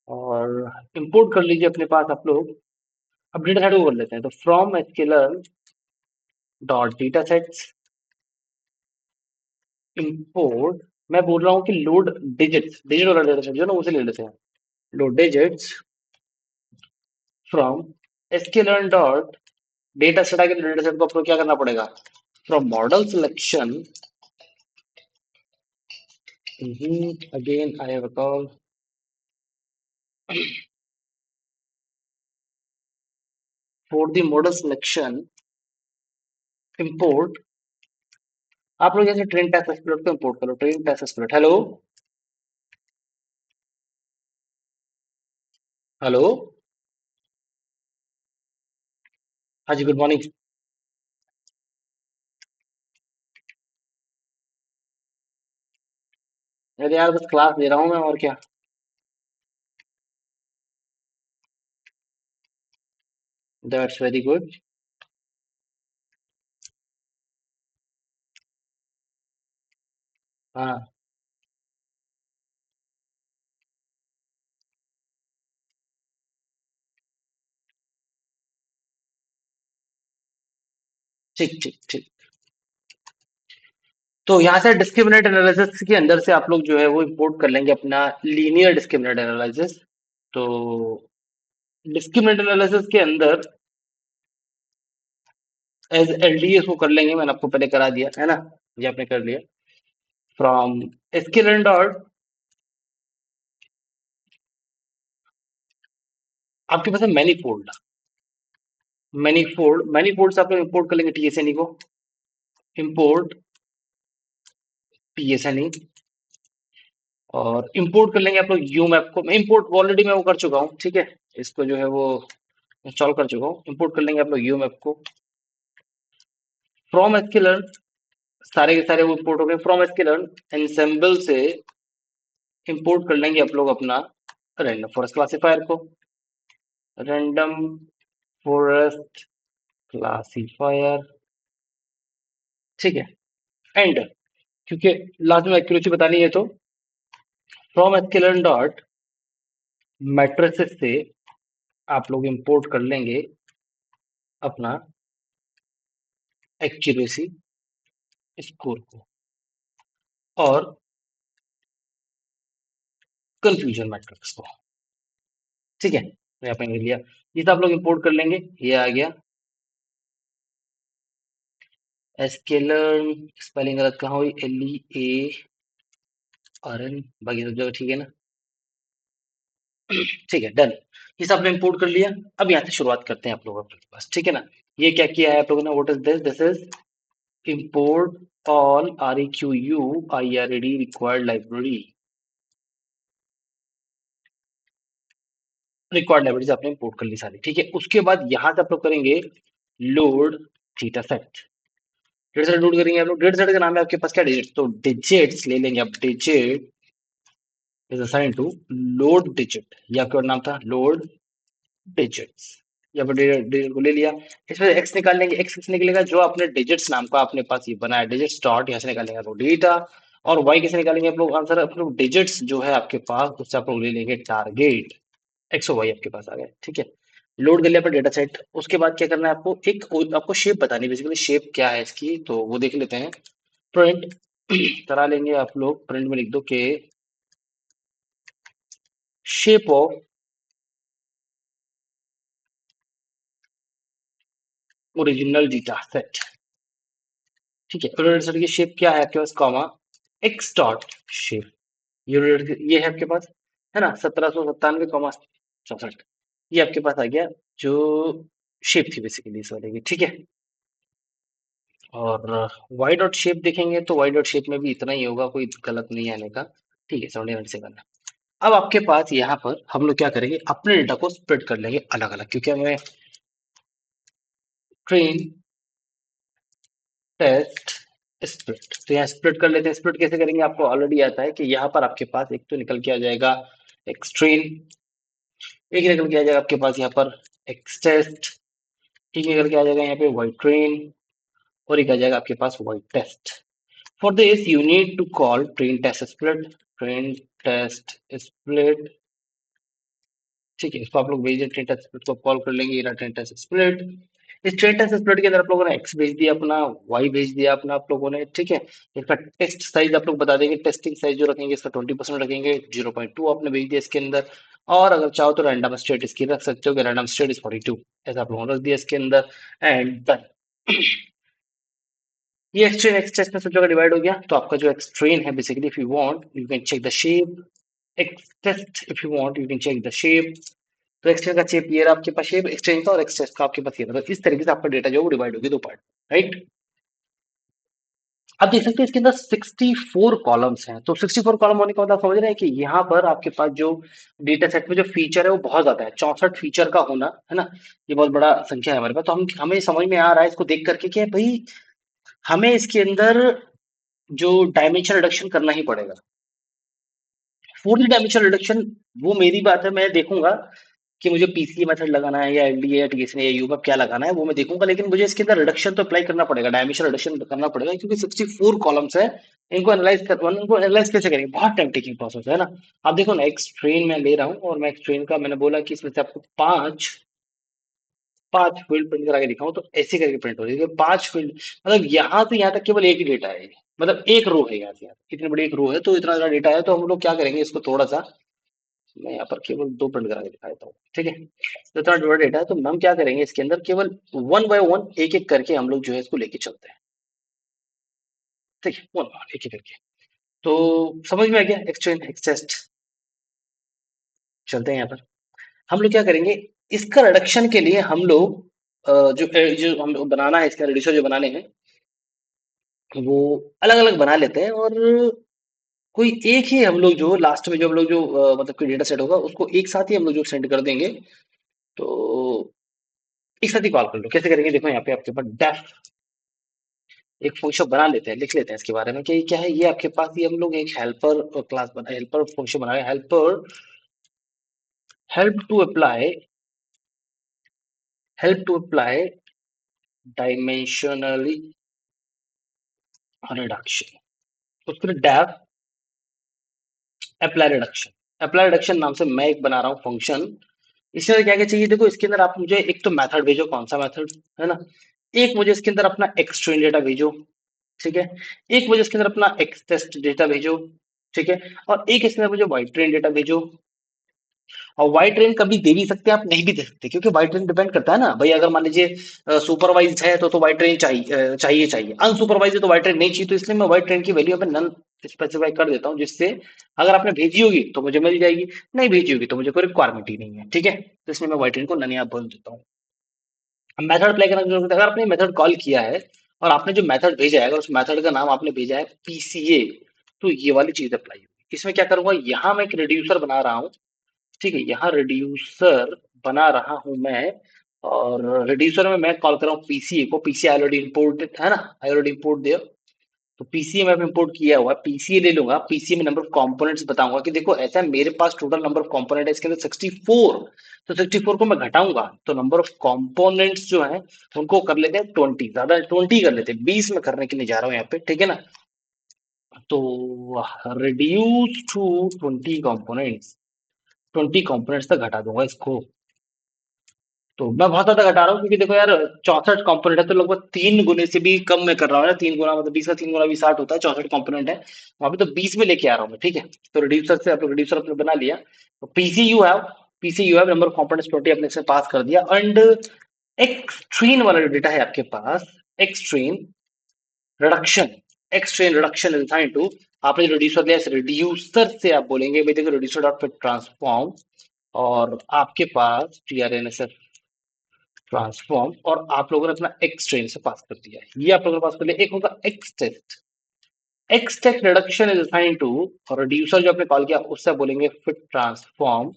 और इंपोर्ट कर लीजिए अपने पास आप लोग। अब डेटा सेट को कर लेते हैं, तो from sklearn dot data sets, import, मैं बोल रहा हूँ कि लोड डिजिट्स, डिजिट वाला डेटा सेट जो ना उसे ले लेते हैं, load digits from sklearn dot data set. आगे डेटा सेट को आपको क्या करना पड़ेगा, from model selection, again I have call, for the model selection import, आप लोग जैसे ट्रेन टेस्ट एक्सप्लोर को इंपोर्ट करो, train test explore. Hello, hello, हाँ जी, गुड मॉर्निंग। अरे यार बस क्लास दे रहा हूँ मैं, और क्या। That's very good. हाँ, ठीक ठीक ठीक। तो यहाँ से डिस्क्रिमिनेट एनालिसिस के अंदर से आप लोग जो है वो इंपोर्ट कर लेंगे अपना लीनियर डिस्क्रिमिनेट एनालिसिस। तो डिस्क्रिमिनेट एनालिसिस के अंदर एज एलडीएस को कर लेंगे, मैंने आपको पहले करा दिया है ना, ये आपने कर लिया। फ्रॉम स्केलर डॉट, आपके पास है मैनीफोल्ड, मैनीफोल्ड, मैनीफोल्ड से आप लोग इंपोर्ट कर लेंगे टीएसएनई को, इंपोर्ट टीएसएनई, और इंपोर्ट कर लेंगे आप लोग यूमैप को। मैं इंपोर्ट ऑलरेडी मैं वो कर चुका हूँ, ठीक है, इसको जो है वो इंस्टॉल कर चुका हूँ। इंपोर्ट कर लेंगे आप लोग यूमैप को फ्रॉम स्केलर, सारे के सारे वो इंपोर्ट हो गए फ्रॉम स्केलर। एनसेम्बल से इंपोर्ट कर लेंगे आप लोग अपना रैंडम फॉरेस्ट क्लासिफायर को, रैंडम फॉरेस्ट क्लासिफायर, ठीक है। एंड क्योंकि लास्ट में एक्यूरेसी बतानी है, तो फ्रॉम स्केलर डॉट मैट्रिसेस से आप लोग इंपोर्ट कर लेंगे अपना एक्यूरेसी स्कोर को और कंफ्यूजन मैट्रिक्स को, ठीक है। तो यहाँ पे ले लिया, ये सब आप लोग इंपोर्ट कर लेंगे, ये आ गया। स्केलर स्पेलिंग गलत कहाँ हुई, LEARN, बाकी सब जगह ठीक है ना, ठीक है, डन। ये सब आपने इंपोर्ट कर लिया। अब यहाँ से शुरुआत करते हैं आप लोगों के पास, ठीक है ना। ये क्या किया है आप लोगों ने, what is this, this is import all required libraries आपने इंपोर्ट कर ली सारी, ठीक है। उसके बाद यहां से आप लोग करेंगे load theta set. Data set load करेंगे आप लोग, डेटा सेट का नाम है आपके पास क्या, डिजिट, तो डिजिट्स ले लेंगे आप, digit is assign to load digit, या आपका नाम था लोड डिजिट्स। यहाँ पर डिजिट को ले लिया, इसमें एक्स निकाल लेंगे, एक्स किस निकलेगा, जो आपने डिजिट्स नाम का अपने पास ये बनाया डिजिट्स डॉट, यहाँ से निकालेंगे आप लोग डेटा। और वाई कैसे निकालेंगे आप लोग, आंसर आप लोग डिजिट्स जो है आपके पास उससे आप लोग ले लेंगे टारगेट, एक्स और वाई आपके पास आ गए, ठीक है। लोड कर लिया पर डेटा सेट, उसके बाद क्या करना है आपको, एक आपको शेप बतानी है, बेसिकली शेप क्या है इसकी, तो वो देख लेते हैं। प्रिंट करा लेंगे आप लोग, प्रिंट में लिख दो के shape of original data set, ठीक है। ओरिजिनल सेट की शेप क्या है आपके पास, कॉमा एक्स डॉट शेप, ये है आपके पास, है ना, 1797, ये आपके पास आ गया, जो शेप थी बेसिकली इस वाले की, ठीक है। और वाई डॉट शेप देखेंगे तो वाई डॉट शेप में भी इतना ही होगा, कोई गलत नहीं आने का, ठीक है, 79 अब आपके पास यहाँ पर हम लोग क्या करेंगे, अपने डेटा को स्प्लिट कर लेंगे अलग अलग, क्योंकि हमें ट्रेन टेस्ट स्प्लिट, तो यहाँ स्प्लिट कर लेते हैं। स्प्लिट कैसे करेंगे, आपको ऑलरेडी आता है कि यहाँ पर आपके पास एक तो निकल के आ जाएगा एक्स ट्रेन, एक निकल के आ जाएगा आपके पास यहाँ पर एक्स टेस्ट, एक निकल के आ जाएगा यहाँ पे वाई ट्रेन, और एक आ जाएगा आपके पास Y test. For this you need to call train test split, train test split, ठीक है। इसको आप लोग भेज दें, ट्रेन टेस्ट स्प्लिट को कॉल कर लेंगे, ये ट्रेन टेस्ट स्प्लिट। इस ट्रेन टेस्ट स्प्लिट के अंदर आप लोगों ने एक्स भेज दिया अपना, वाई भेज दिया अपना आप लोगों ने, ठीक है। इसका टेस्ट साइज आप लोग बता देंगे, टेस्टिंग साइज जो रखेंगे इसका 20% रखेंगे, 0.2 आपने भेज दिया इसके अंदर। और अगर चाहो तो रैंडम स्टेट इसकी रख सकते हो कि रैंडम स्टेट इज 42, ऐसा आप लोगों ने रख दिया इसके अंदर, एंड डन। ये एक्सट्रेन एक्स टेस्ट में सब जगह डिवाइड हो गया, तो आपका जो एक्सट्रेन है basically, if you want you can check the shape, X test if you want you can check the shape. तो एक्सटेंड का शेप ये रहा आपके पास, शेप एक्सटेंड का, और एक्सटेंड का आपके पास ये रहा, तो इस तरीके से आपका डेटा जो है वो डिवाइड होगी दो पार्ट, राइट। अब देख सकते हैं इसके अंदर 64 कॉलम्स हैं, तो 64 कॉलम होने का मतलब समझ रहे हैं कि यहाँ पर आपके पास जो डेटा सेट में जो फीचर है वो बहुत ज्यादा है, 64 फीचर का होना, है ना, ये बहुत बड़ा संख्या है हमारे पास। तो हमें समझ में आ रहा है इसको देख करके कि भाई हमें इसके अंदर जो डायमेंशन रिडक्शन करना ही पड़ेगा। फोर्थ डायमेंशन रिडक्शन वो मेरी बात है, मैं देखूंगा कि मुझे पीसीए मेथड लगाना है या एलडीए या टीएसए या यूबब क्या लगाना है वो मैं देखूंगा, लेकिन मुझे इसके अंदर रिडक्शन तो अप्लाई करना पड़ेगा, डायमेंशन रिडक्शन करना पड़ेगा, क्योंकि 64 कॉलम्स है। इनको एनालाइज कैसे करेंगे, बहुत टाइम टेकिंग प्रोसेस है ना। आप देखो ना, एक ट्रेन मैं ले रहा हूँ और मैं एक ट्रेन का मैंने बोला कि इसमें से आपको पांच पांच फील्ड प्रिंट करा के दिखाऊं, तो ऐसे करके प्रिंट हो रही है, पांच फील्ड, मतलब यहाँ से यहाँ तक केवल एक ही डेटा है, मतलब एक रो है, यहाँ से यहाँ इतनी बड़ी एक रो है, तो इतना ज्यादा डेटा है, तो हम लोग क्या करेंगे इसको थोड़ा सा, मैं यहाँ पर केवल दो प्रिंट करा के दिखा देता हूँ, ठीक है। तो इतना बड़ा डेटा है, तो हम क्या करेंगे इसके अंदर केवल वन बाय वन एक एक करके हम लोग जो है इसको लेके चलते हैं, ठीक है, वन बाय एक एक करके। तो समझ में आ गया, एक्सचेंज एक्सेस्ट, चलते हैं यहाँ पर। हम लोग क्या करेंगे, इसका रिडक्शन के लिए हम लोग जो हम लोग बनाना है, इसका रिड्यूसर जो बनाने हैं वो अलग अलग बना लेते हैं, और कोई एक ही हम लोग जो लास्ट में जो हम लोग जो मतलब कोई डेटा सेट होगा उसको एक साथ ही हम लोग जो सेंड कर देंगे, तो एक साथ ही कॉल कर लो। कैसे करेंगे, देखो यहाँ पे आपके पास डेफ एक फंक्शन बना लेते हैं, लिख लेते हैं इसके बारे में कि ये क्या है, ये आपके पास ये हम लोग एक हेल्पर क्लास बना, हेल्पर फंक्शन बना रहे हैं, helper help to apply help to apply dimensionally reduction, उसके लिए डेफ अप्लाई रिडक्शन नाम से मैं एक बना रहा हूँ फंक्शन। इसके अंदर क्या क्या चाहिए, देखो इसके अंदर आप मुझे एक तो मेथड भेजो, कौन सा मेथड, है ना, एक मुझे इसके अंदर अपना एक्सट्रेन डेटा भेजो, ठीक है, एक मुझे इसके अंदर अपना एक्स टेस्ट डेटा भेजो, ठीक है, और एक इसके अंदर मुझे वाइट ट्रेन डेटा भेजो। और वाई ट्रेन कभी दे भी सकते हैं आप, नहीं भी दे सकते, क्योंकि वाई ट्रेन डिपेंड करता है ना भाई, अगर मान लीजिए सुपरवाइज है तो वाई ट्रेन चाहिए अनसुपरवाइज है तो वाई ट्रेन नहीं चाहिए, तो इसलिए मैं वाई ट्रेन की वैल्यू पे नन स्पेसिफाई कर देता हूँ, जिससे अगर आपने भेजी होगी तो मुझे मिल जाएगी, नहीं भेजी होगी तो मुझे कोई रिक्वायरमेंट ही नहीं है, ठीक है, तो इसलिए मैं वाई ट्रेन को नन यहाँ बोल देता हूँ। मेथड अप्लाई करना जरूरत है। अगर आपने मेथड कॉल किया है और आपने जो मेथड भेजा है, अगर उस मेथड का नाम आपने भेजा है पीसीए, तो ये वाली चीज अप्लाई होगी। इसमें क्या करूंगा, यहाँ मैं एक रिड्यूसर बना रहा हूँ। ठीक है, यहाँ रिड्यूसर बना रहा हूं मैं, और रिड्यूसर में मैं कॉल कर रहा हूँ पीसीए को। पीसीए ऑलरेडी इंपोर्ट है ना, आई ऑलरेडी इंपोर्ट दिया। तो पीसीए में इंपोर्ट किया हुआ है, पीसीए ले लूंगा। पीसीए में नंबर ऑफ कंपोनेंट्स बताऊंगा कि देखो ऐसा है, मेरे पास टोटल नंबर ऑफ कंपोनेंट है इसके अंदर 64। तो 64 को मैं घटाऊंगा तो नंबर ऑफ कंपोनेंट्स जो है उनको कर लेते हैं 20, ज्यादा 20 कर लेते हैं, 20 में करने के लिए जा रहा हूँ यहाँ पे, ठीक है ना। तो रिड्यूस टू 20 कंपोनेंट्स, 20 कंपोनेंट्स तक घटा दूंगा इसको। तो मैं बहुत ज्यादा घटा रहा हूँ क्योंकि देखो यार, 64 कंपोनेंट है तो लगभग 3 गुने से भी कम में कर रहा हूँ ना। 3 गुना मतलब 20 का 3 गुना भी 60 होता है, 64 कंपोनेंट है वहां पे, तो 20 में लेके आ रहा हूँ मैं, ठीक है। तो रिड्यूसर से आप रिड्यूसर अपने बना लिया। तो PC you have number of components 20 अपने से पास कर दिया। एंड एक्सट्रीन वाला जो डेटा है आपके पास, X train reduction, X train reduction is assigned to, आपने जो रिड्यूसर लिया, इस रिड्यूसर से आप बोलेंगे भाई देखो रिड्यूसर डॉट फिट ट्रांसफॉर्म, और आपके पास टीआरएनएसएफ ट्रांसफॉर्म, और आप लोगों ने अपना एक्स ट्रेन से पास कर दिया है। ये आप लोगों ने पास कर लिया। एक होगा X test, X test reduction is assign to, और रिड्यूसर जो आपने कॉल किया उससे बोलेंगे fit transform,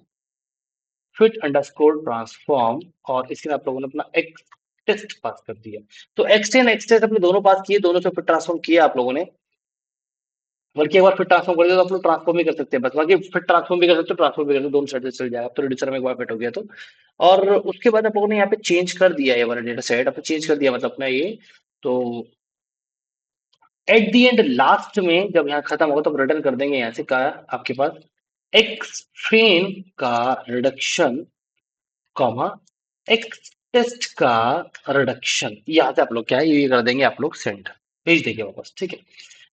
fit underscore transform, और इसके लिए आप लोगों ने अपना एक्स टेस्ट पास कर दिया। तो एक्स टेस्ट अपने दोनों पास किए, दोनों से फिट ट्रांसफॉर्म किया आप लोगों ने। बल्कि एक बार फिट ट्रांसफॉर्म कर दिया तो आप लोग ट्रांसफॉर्म भी कर सकते हैं बस, बाकी फिट ट्रांसफॉर्म भी कर सकते हो, ट्रांसफॉर्म भी कर सकते हो, दोनों साइड से चल जाएगा। तो रिड्यूसर में एक बार फिट हो गया तो, और उसके बाद आप लोगों ने यहाँ पे चेंज कर दिया, ये वाला डेटा सेट आपने चेंज कर दिया, मतलब अपना ये। तो एट दी एंड लास्ट में जब यहाँ खत्म होगा तब रिटर्न कर देंगे यहाँ से का आपके पास एक्स ट्रेन का रिडक्शन, कॉमा एक्स टेस्ट का रिडक्शन। यहाँ से आप लोग क्या है ये कर देंगे, आप लोग सेंड भेज देंगे वापस, ठीक है।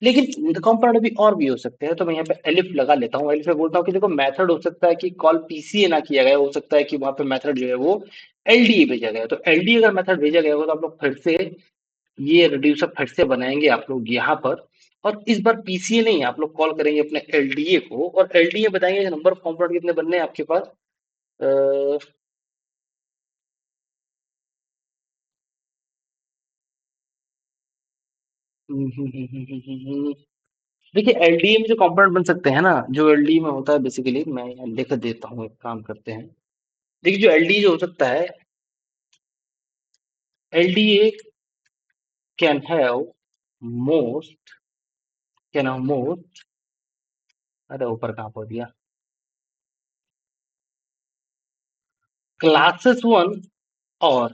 लेकिन कंपाउंड भी और भी हो सकते हैं, तो मैं यहाँ पे एलिफ लगा लेता हूँ। एलिफ में बोलता हूँ कि देखो मेथड हो सकता है कि कॉल पीसीए ना किया गया, हो सकता है कि वहां पे मेथड जो है वो एलडीए भेजा गया। तो एलडीए अगर मेथड भेजा गया होगा तो आप लोग फिर से ये रिड्यूसर फिर से बनाएंगे आप लोग यहाँ पर, और इस बार पीसीए नहीं, आप लोग कॉल करेंगे अपने एलडीए को, और एलडीए बताएंगे नंबर ऑफ कंपोनेंट कितने बनने हैं आपके पास। देखिए एलडीए में जो कंपोनेंट बन सकते हैं ना, जो एलडीए में होता है बेसिकली, मैं यहाँ लिख देता हूँ, एक काम करते हैं। देखिए जो एलडीए जो हो सकता है, LDA can have most, can have most, अरे ऊपर कहाँ पहुंच दिया, क्लासेस वन, और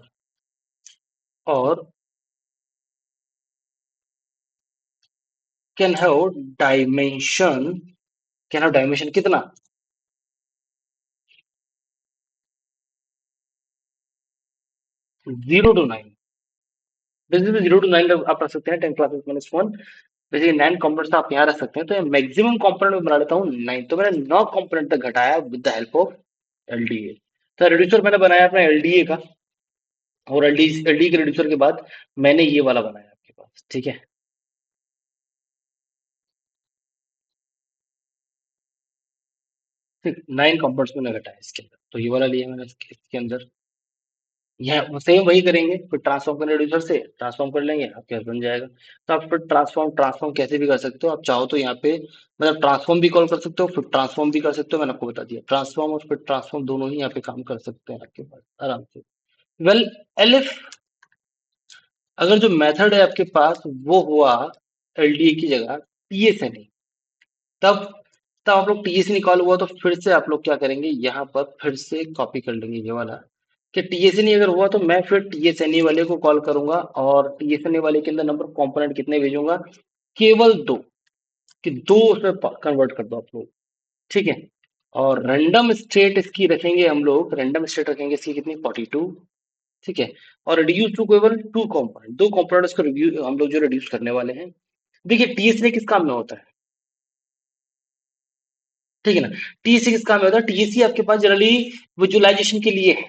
can have dimension, can have dimension कितना, 0 to 9। बेसिकली 0 to 9 आप रख सकते हैं, 10 क्लासेस -1। बेसिकली 9 कंपोनेंट्स आप यहाँ रख सकते हैं, तो मैक्सिमम कंपोनेंट में बना लेता हूँ 9। तो मैंने 9 कंपोनेंट तक घटाया with the help of LDA. तो रिड्यूसर मैंने बनाया अपना एलडीए का, और एलडीए के रिड्यूसर के बाद मैंने ये वाला बनाया आपके पास, ठीक है। ठीक, 9 कंपोनेंट्स मैंने घटाया इसके अंदर, तो ये वाला लिया मैंने इसके अंदर। यह सेम वही करेंगे, फिर ट्रांसफॉर्म करने रिड्यूसर से ट्रांसफॉर्म कर लेंगे, आपके पास बन जाएगा। तो आप फिर ट्रांसफॉर्म ट्रांसफॉर्म कैसे भी कर सकते हो, आप चाहो तो यहाँ पे मतलब ट्रांसफॉर्म भी कॉल कर सकते हो, फिर ट्रांसफॉर्म भी कर सकते हो। मैंने आपको बता दिया, ट्रांसफॉर्म और फिर ट्रांसफॉर्म दोनों ही यहाँ पे काम कर सकते हैं आपके पास आराम से। वेल, एलिफ अगर जो मेथड है आपके पास वो हुआ एलडीए की जगह टीएसएनई, तब तब आप लोग टीएसएनई निकाल हुआ तो फिर से आप लोग क्या करेंगे, यहाँ पर फिर से कॉपी कर लेंगे ये वाला, कि टीएसएनई अगर हुआ तो मैं फिर टीएसएनई वाले को कॉल करूंगा, और टीएसएनई वाले के अंदर नंबर कंपोनेंट कितने भेजूंगा, केवल 2, कि 2 उसमें कन्वर्ट कर दो आप लोग, ठीक है। और रैंडम स्टेट इसकी रखेंगे हम लोग, रैंडम स्टेट रखेंगे इसकी कितनी, 42, ठीक है। और रिड्यूस टू केवल 2 कंपोनेंट, 2 कंपोनेंट को रिव्यू हम लोग जो रिड्यूस करने वाले हैं। देखिए टीएसए किस काम में होता है, ठीक है ना। टीएससी किस काम में होता है, टीएससी आपके पास जनरली विजुअलाइजेशन के लिए है।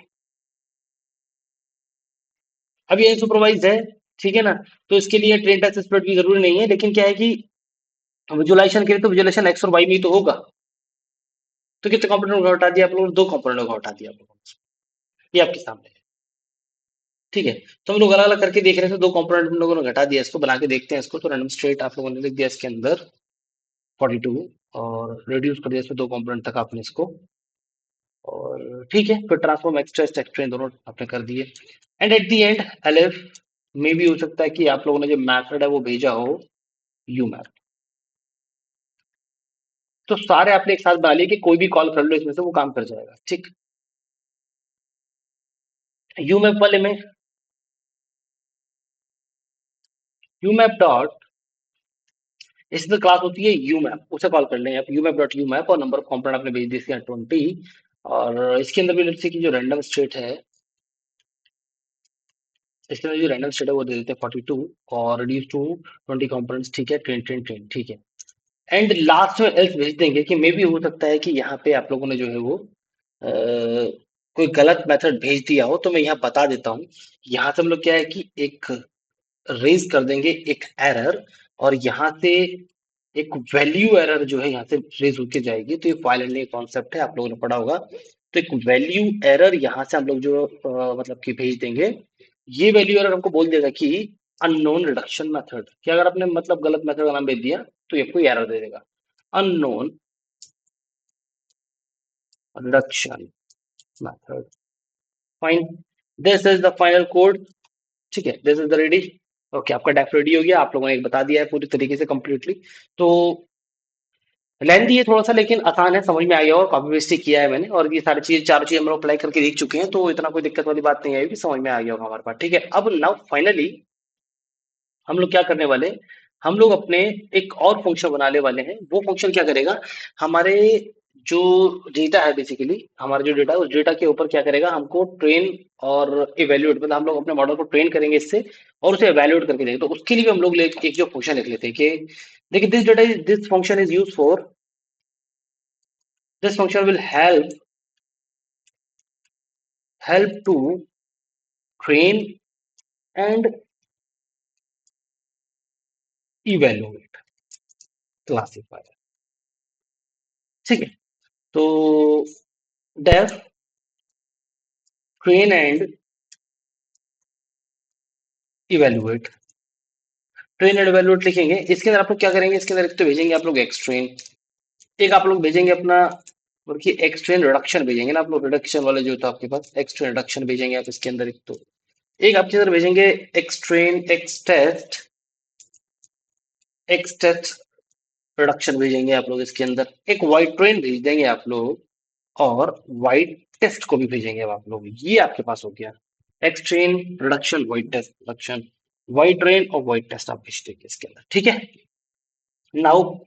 अब ये सुपरवाइज है, ठीक है ना, तो इसके लिए ट्रेन टेस्ट स्प्रेड भी जरूरी नहीं है, लेकिन क्या है कि विजुअलाइजेशन के लिए तो विजुअलाइजेशन एक्स और वाई में ही तो होगा। तो कितने कंपोनेंट को हटा दिया आप लोगों ने, 2 कंपोनेंट को हटा दिया आप लोगों ने, ये आपके सामने है, ठीक है। तो हम लोग अलग अलग करके देख रहे थे, दो कंपोनेंट हम लोगों ने घटा दिया, इसको बना के देखते हैं इसको। तो रैंडम स्ट्रेट आप लोगों ने लिख दिया इसके अंदर 42, और रिड्यूस कर दिया इसमें दो कंपोनेंट तक आपने इसको। और ठीक है, फिर ट्रांसफॉर्म एक्सट्रा एक्सट्रेन दोनों आपने कर दिए। And at the end LF में भी हो सकता है कि आप लोगों ने जो मैथड है वो भेजा हो यू मैप। तो सारे आपने एक साथ बना लिए कि कोई भी कॉल कर लो इसमें से वो काम कर जाएगा, ठीक। यू मैप वाले में यू मैप डॉट, इसमें क्लास होती है यू मैप, उसे कॉल कर लें आप, you map dot U map, और नंबर ऑफ कॉम्पोनेंट आपने भेज दी इसके 20। और इसके अंदर भी लेट्स से कि जो रैंडम स्टेट है, इसके अंदर जो रैंडम स्टेट है वो दे देते हैं 42, और रिड्यूस टू 20 कंपोनेंट्स, ठीक है, 10 10 10, ठीक है। एंड लास्ट में एल्स भेज देंगे कि मे भी हो सकता है कि यहाँ पे आप लोगों ने जो है वो कोई गलत मेथड भेज दिया हो, तो मैं यहाँ बता देता हूँ। यहाँ से हम लोग क्या है कि एक रेज कर देंगे एक एरर, और यहाँ से एक वैल्यू एरर जो है यहाँ से रेज होके जाएगी। तो ये फाइल एंडिंग कॉन्सेप्ट है, आप लोगों ने पढ़ा होगा। तो एक वैल्यू एरर यहाँ से हम लोग जो मतलब कि भेज देंगे। ये वैल्यू एरर हमको बोल देगा कि अननोन रिडक्शन मेथड, कि अगर आपने मतलब गलत मेथड का नाम भेज दिया तो ये आपको एरर दे देगा, unknown reduction method. Fine, this is the final code. ठीक है, this is the ready. Okay, आपका डेफ रेडी हो गया, आप लोगों ने बता दिया है पूरी तरीके से कंप्लीटली। तो लेंथी है थोड़ा सा, लेकिन आसान है, समझ में आ गया, और कॉपी पेस्ट ही किया है मैंने, और ये सारी चीज चारों चीज हम लोग अप्लाई करके देख चुके हैं, तो इतना कोई दिक्कत वाली बात नहीं आएगी, समझ में आ गया होगा हमारे पास। ठीक है, अब नाउ फाइनली हम लोग क्या करने वाले हैं, हम लोग अपने एक और फंक्शन बनाने वाले हैं। वो फंक्शन क्या करेगा, हमारे जो डेटा है, बेसिकली हमारा जो डेटा है उस डेटा के ऊपर क्या करेगा, हमको ट्रेन और इवेल्युएट, मतलब हम लोग अपने मॉडल को ट्रेन करेंगे इससे, और उसे इवेल्युएट करके देंगे। तो उसके लिए भी हम लोग एक जो फंक्शन लिख लेते हैं कि देखिए, this data is, this function is use for, this function will help to train and evaluate classifier। ठीक है, तो def train and evaluate, train and evaluate लिखेंगे। इसके अंदर आप लोग क्या करेंगे, इसके अंदर एक तो भेजेंगे आप लोग एक्सट्रेन, एक आप लोग भेजेंगे अपना, बल्कि एक्सट्रेन रिडक्शन भेजेंगे ना आप लोग, रिडक्शन वाले जो था आपके पास, एक्सट्रेन रिडक्शन भेजेंगे आप इसके अंदर एक तो। एक आपके अंदर भेजेंगे एक्सट्रेन एक्स टेस्ट रिडक्शन भेजेंगे आप लोग इसके अंदर। एक वाइट ट्रेन भेज देंगे आप लोग, और वाइट टेस्ट को भी भेजेंगे अब आप लोग। ये आपके पास हो गया X train reduction Y test reduction, Y train और वाइट टेस्ट आप भेज देंगे इसके अंदर। ठीक है, नाउ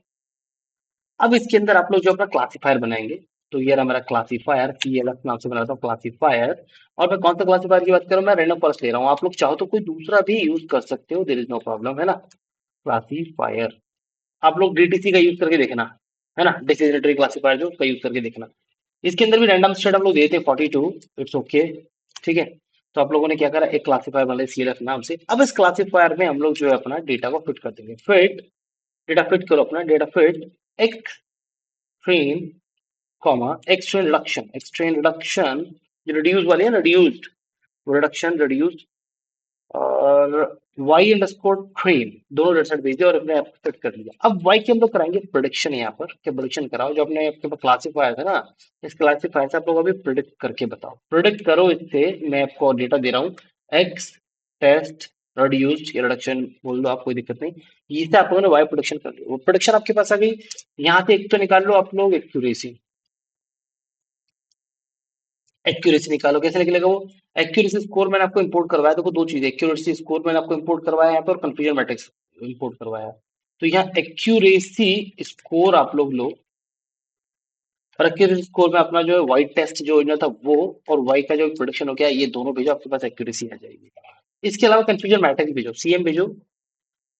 अब इसके अंदर आप लोग जो अपना क्लासिफायर बनाएंगे, तो ये रहा मेरा क्लासिफायर, CLF नाम से बना था क्लासिफायर। और मैं कौन सा क्लासिफायर की बात कर रहा हूँ, मैं रैंडम फॉरेस्ट ले रहा हूँ। आप लोग चाहो तो कोई दूसरा भी यूज कर सकते हो, देयर इज नो प्रॉब्लम, है ना। क्लासिफायर आप लोग DTC का यूज करके देखना, है ना, डिसिजनरी क्लासिफायर जो, उसका यूज करके देखना। इसके अंदर भी रैंडम स्टेट हम लोग देते हैं 42, इट्स ओके। ठीक है, तो आप लोगों ने क्या करा, एक क्लासिफायर बना लिया CLF नाम से। अब इस क्लासिफायर में हम लोग जो है अपना डेटा को फिट कर देंगे। फिट डेटा, फिट करो अपना data, fit एक्सट्रेन comma एक्सट्रेन reduction, एक्सट्रेन reduction जो रिड्यूस वाली है ना, रिड्यूस्ड रिडक्शन रिड्यूस्ड, और वाई अंडरस्कोर ट्रेन, दोनों डेटा सेट भेज दिया और अपने आप सेट कर लिया। अब वाई की हम लोग कराएंगे प्रोडिक्शन, यहाँ पर क्या प्रोडिक्शन कराओ, जो अपने आपके पास क्लासिफायर था ना, इस क्लासिफायर से आप लोग अभी प्रोडिक्ट करके बताओ। प्रोडिक्ट करो इससे, मैं आपको डेटा दे रहा हूँ, एक्स टेस्ट रिड्यूस्ड, या रिडक्शन बोल दो आप, कोई दिक्कत नहीं। इससे आप लोगों ने वाई प्रोडिक्शन कर ली, वो प्रोडिक्शन आपके पास आ गई। यहाँ से एक तो निकाल लो आप लोग एक्यूरेसी, एक्यूरेसी निकालो, कैसे निकलेगा वो, एक्यूरेसी स्कोर मैंने आपको इंपोर्ट करवाया, देखो दो चीज, एक्यूरेसी स्कोर मैंने आपको इंपोर्ट करवाया यहाँ पे, और कंफ्यूजन मैट्रिक्स इंपोर्ट करवाया। तो यहाँ एक्यूरेसी स्कोर आप लोग लो, और एक्यूरेसी स्कोर में अपना जो है वाइट टेस्ट जो ओरिजिनल था वो, और वाई का जो प्रोडक्शन हो गया, ये दोनों भेजो, आपके पास एक्यूरेसी आ जाएगी। इसके अलावा कंफ्यूजन मैट्रिक्स भेजो, CM भेजो।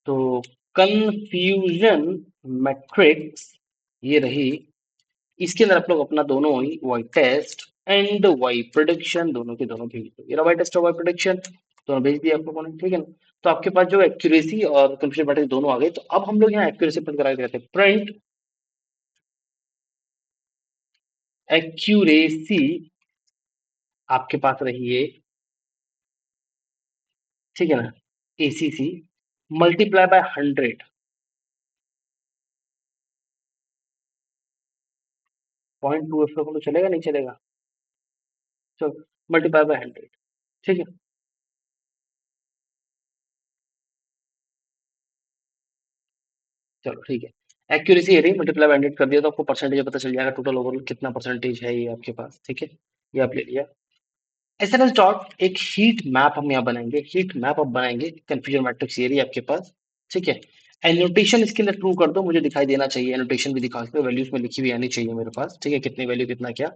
तो कंफ्यूजन मैट्रिक्स ये रही, इसके अंदर आप लोग अपना दोनों ही Y test and Y prediction दोनों के दोनों भेज दो। ये वाई टेस्ट और वाई प्रोडिक्शन दोनों भेज दिए आप लोगों ने, ठीक है ना। तो आपके पास जो एक्यूरेसी और कंफ्यूजन मैट्रिक्स दोनों आ गए। तो अब हम लोग यहाँ एक्यूरेसी प्रिंट करा के रहते हैं, प्रिंट एक्यूरेसी आपके पास रही है ठीक है ना, ACC मल्टीप्लाई बाय 100, 0.2 f तो चलेगा नहीं चलेगा? चलो मल्टीप्लाई बाय 100, ठीक है। चलो ठीक है, एक्यूरेसी है रही, मल्टीप्लाई बाय 100 कर दिया तो आपको परसेंटेज पता चल जाएगा टोटल ओवरऑल कितना परसेंटेज है ये आपके पास, ठीक है। ये आप ले लिया। एसएनएस डॉट एक हीट मैप हम यहाँ बनाएंगे, हीट मैप आप बनाएंगे, कंफ्यूजन मैट्रिक्स ये रही आपके पास, ठीक है। एनोटेशन इसके अंदर ट्रू कर दो, मुझे दिखाई देना चाहिए, एनोटेशन भी दिखा सकते हो, वैल्यूज में लिखी हुई आनी चाहिए मेरे पास, ठीक है, कितनी वैल्यू कितना क्या।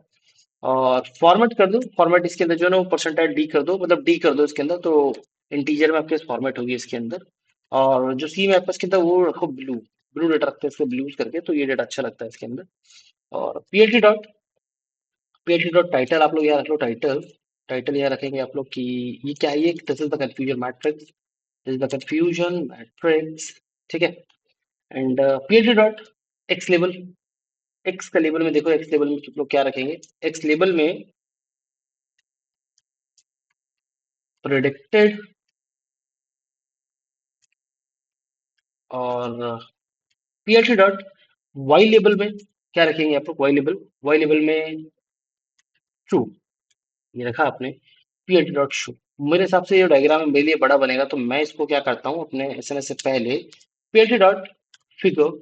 और फॉर्मेट कर दो, फॉर्मेट इसके अंदर जो है ना वो परसेंटाइल डी कर दो, मतलब डी कर दो इसके अंदर, तो इंटीजर में आपके फॉर्मेट होगी इसके अंदर। और जो सी में आपके इसके अंदर वो रखो ब्लू, ब्लू डेटा रखते हैं इसके ब्लूज करके, तो ये डेटा अच्छा लगता है इसके अंदर। और पीएचडी डॉट टाइटल आप लोग यहाँ रख लो, टाइटल, टाइटल यहाँ रखेंगे आप लोग कि ये क्या है, ये this is the confusion matrix, this is the confusion matrix, ठीक है। And PhD dot x label, x का लेबल में देखो, एक्स लेबल में आप लोग क्या रखेंगे, एक्स लेबल में प्रेडिक्टेड, और पीएचडी डॉट वाई लेबल में क्या रखेंगे आप लोग, वाई लेबल में ट्रू, ये रखा आपने, पीएचडी डॉट शो। मेरे हिसाब से ये डायग्राम मेरे लिए बड़ा बनेगा, तो मैं इसको क्या करता हूँ अपने एसएनएस से पहले PhD dot figure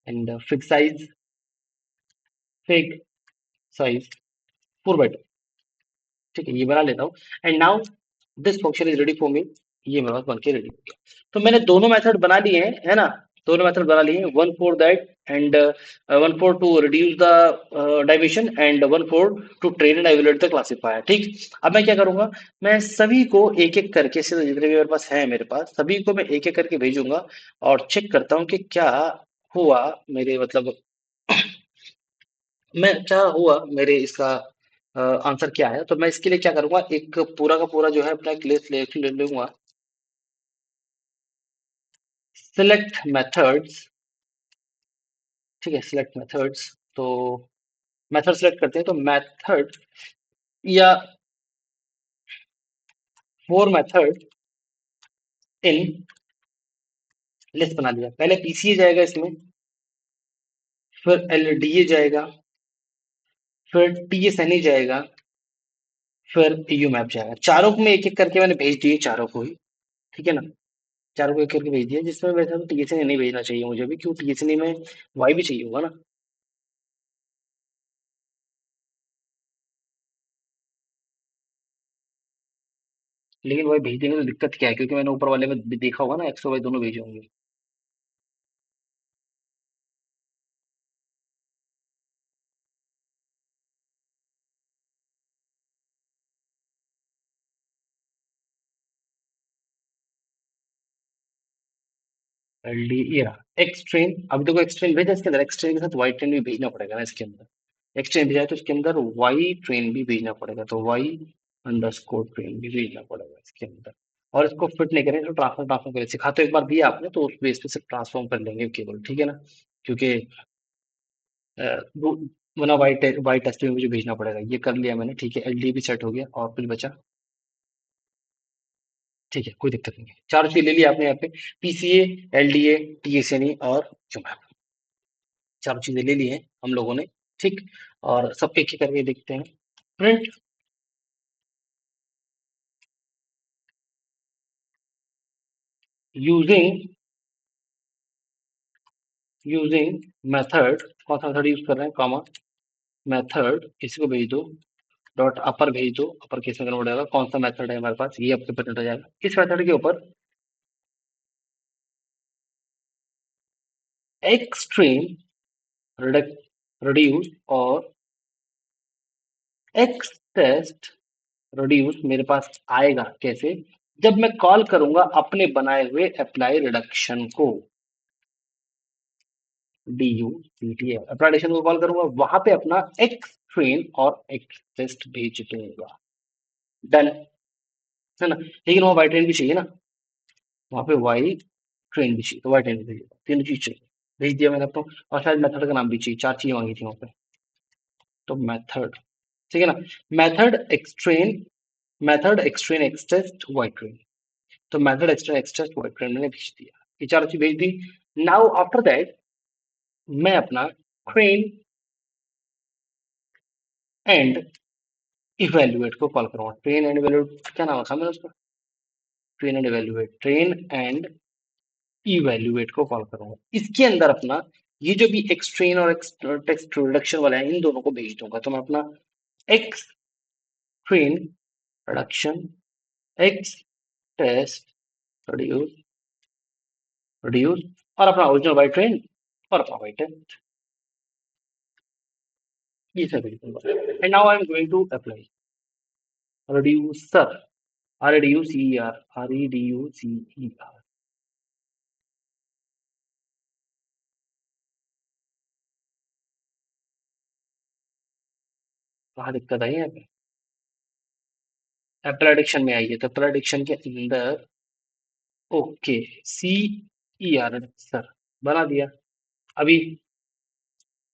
and fig size 4/2, ठीक है, ये बना लेता हूँ। And now this function is ready for me, ये मेरे पास बन के रेडी हो गया। तो मैंने दोनों मेथड बना लिए हैं, है ना, दोनों मेथड बना लिए हैं, one for that and one for to reduce the dimension and one for to train and evaluate the classifier, ठीक। अब मैं क्या करूंगा, मैं सभी को एक एक करके से जितने भी मेरे पास है, मेरे पास सभी को मैं एक एक करके भेजूंगा और चेक करता हूँ कि क्या हुआ मेरे, मतलब मैं क्या हुआ मेरे इसका आंसर क्या है। तो मैं इसके लिए क्या करूंगा, एक पूरा का पूरा जो है अपना एक लिस्ट ले लूंगा, सिलेक्ट मेथड्स, ठीक है, सिलेक्ट मेथड्स। तो मेथड सिलेक्ट करते हैं, तो मेथड या फोर मेथड इन लिस्ट बना लिया, पहले पीसीए जाएगा इसमें, फिर एलडीए जाएगा, फिर टीएसएनए जाएगा, फिर यू मैप जाएगा, चारों को मैं एक एक करके मैंने भेज दिए, चारों को ही, ठीक है ना, चारों को एक करके भेज दिया, जिसमें वैसे तो टीएसएनए नहीं भेजना चाहिए मुझे भी, क्यों टीएसएनए में वाई भी चाहिए होगा ना। लेकिन वही भेजने में तो दिक्कत क्या है, क्योंकि मैंने ऊपर वाले में भी देखा होगा ना, एक्स और वाई दोनों भेजे होंगे। एलडी ये रहा एक्स ट्रेन, अब देखो एक्स ट्रेन भेजा, इसके अंदर एक्स ट्रेन के साथ वाई ट्रेन भी भेजना पड़ेगा ना इसके अंदर, एक्स ट्रेन भेजा है तो इसके अंदर वाई ट्रेन भी भेजना पड़ेगा, तो वाई अंडरस्कोर ट्रेन भी भेजना पड़ेगा इसके अंदर। और इसको फिट नहीं करें तो ट्रांसफॉर्म ट्रांसफॉर्म करें, सिखा तो एक बार दिया आपने, तो उस बेस पे सिर्फ ट्रांसफॉर्म कर लेंगे केवल, ठीक है ना, क्योंकि वरना वाई टेस्ट में मुझे भेजना पड़ेगा, ये कर लिया मैंने, ठीक है, एलडी भी सेट हो गया, और कुछ बचा, ठीक है, कोई दिक्कत नहीं है, चार चीज ले लिया आपने यहाँ पे, पीसीए, एलडीए, टीएसएनई और यूमैप, चार चीजें ले ली हैं हम लोगों ने, ठीक। और सब एक एक करके देखते हैं, प्रिंट यूजिंग यूजिंग मेथड, कौन सा मेथड यूज कर रहे हैं, कॉमा मेथड, इसी को भेज दो, डॉट अपर भेज दो, अपर केस में कन्वर्ट हो जाएगा, कौन सा मेथड है हमारे पास, ये आपके प्रिंट हो जाएगा, इस मेथड के ऊपर एक्सट्रीम रिड्यूस और एक्स टेस्ट रिड्यूस मेरे पास आएगा कैसे, जब मैं कॉल करूंगा अपने बनाए हुए अप्लाई रिडक्शन को, डी यू सी टी अप्लाइडेशन को कॉल करूंगा, वहां पे अपना एक्स ट्रेन और एक्स टेस्ट भेज दूंगा, डन, है ना। लेकिन वहाँ वाई ट्रेन भी चाहिए ना, वहां पे वाई ट्रेन भी चाहिए, तो वाई ट्रेन भी भेजिए, तीनों चीज चाहिए, भेज दिया मैंने आपको। और शायद मेथड का नाम भी चाहिए, चार चीजें मांगी थी वहां पे, तो मेथड, ठीक है ना, method X train method X train X test Y train. तो method X train X test Y train मैंने भेज दिया, ये चारों चीज भेज दी। नाउ आफ्टर दैट मैं अपना ट्रेन एंड इवेल्युएट को कॉल करूंगा। ट्रेन एंड इवेल्युएट क्या नाम रखा मैंने उसका? Train and evaluate, train and evaluate को कॉल करूंगा। इसके अंदर अपना ये जो भी एक्सट्रेन और टेक्स्ट रिडक्शन वाला है इन दोनों को भेज दूंगा। तो मैं अपना X train reduction, X test reduce reduce, और अपना ओरिजिनल वाई ट्रेन और अपना वाई टेस्ट, ये सब भेज दूंगा। And now I am going to apply reducer, R A D U C E R, R E D U C E R. कहाँ दिक्कत आई है? एप्पल एडिक्शन में आई है, तो एप्पल एडिक्शन के अंदर okay C E are sir बना दिया। अभी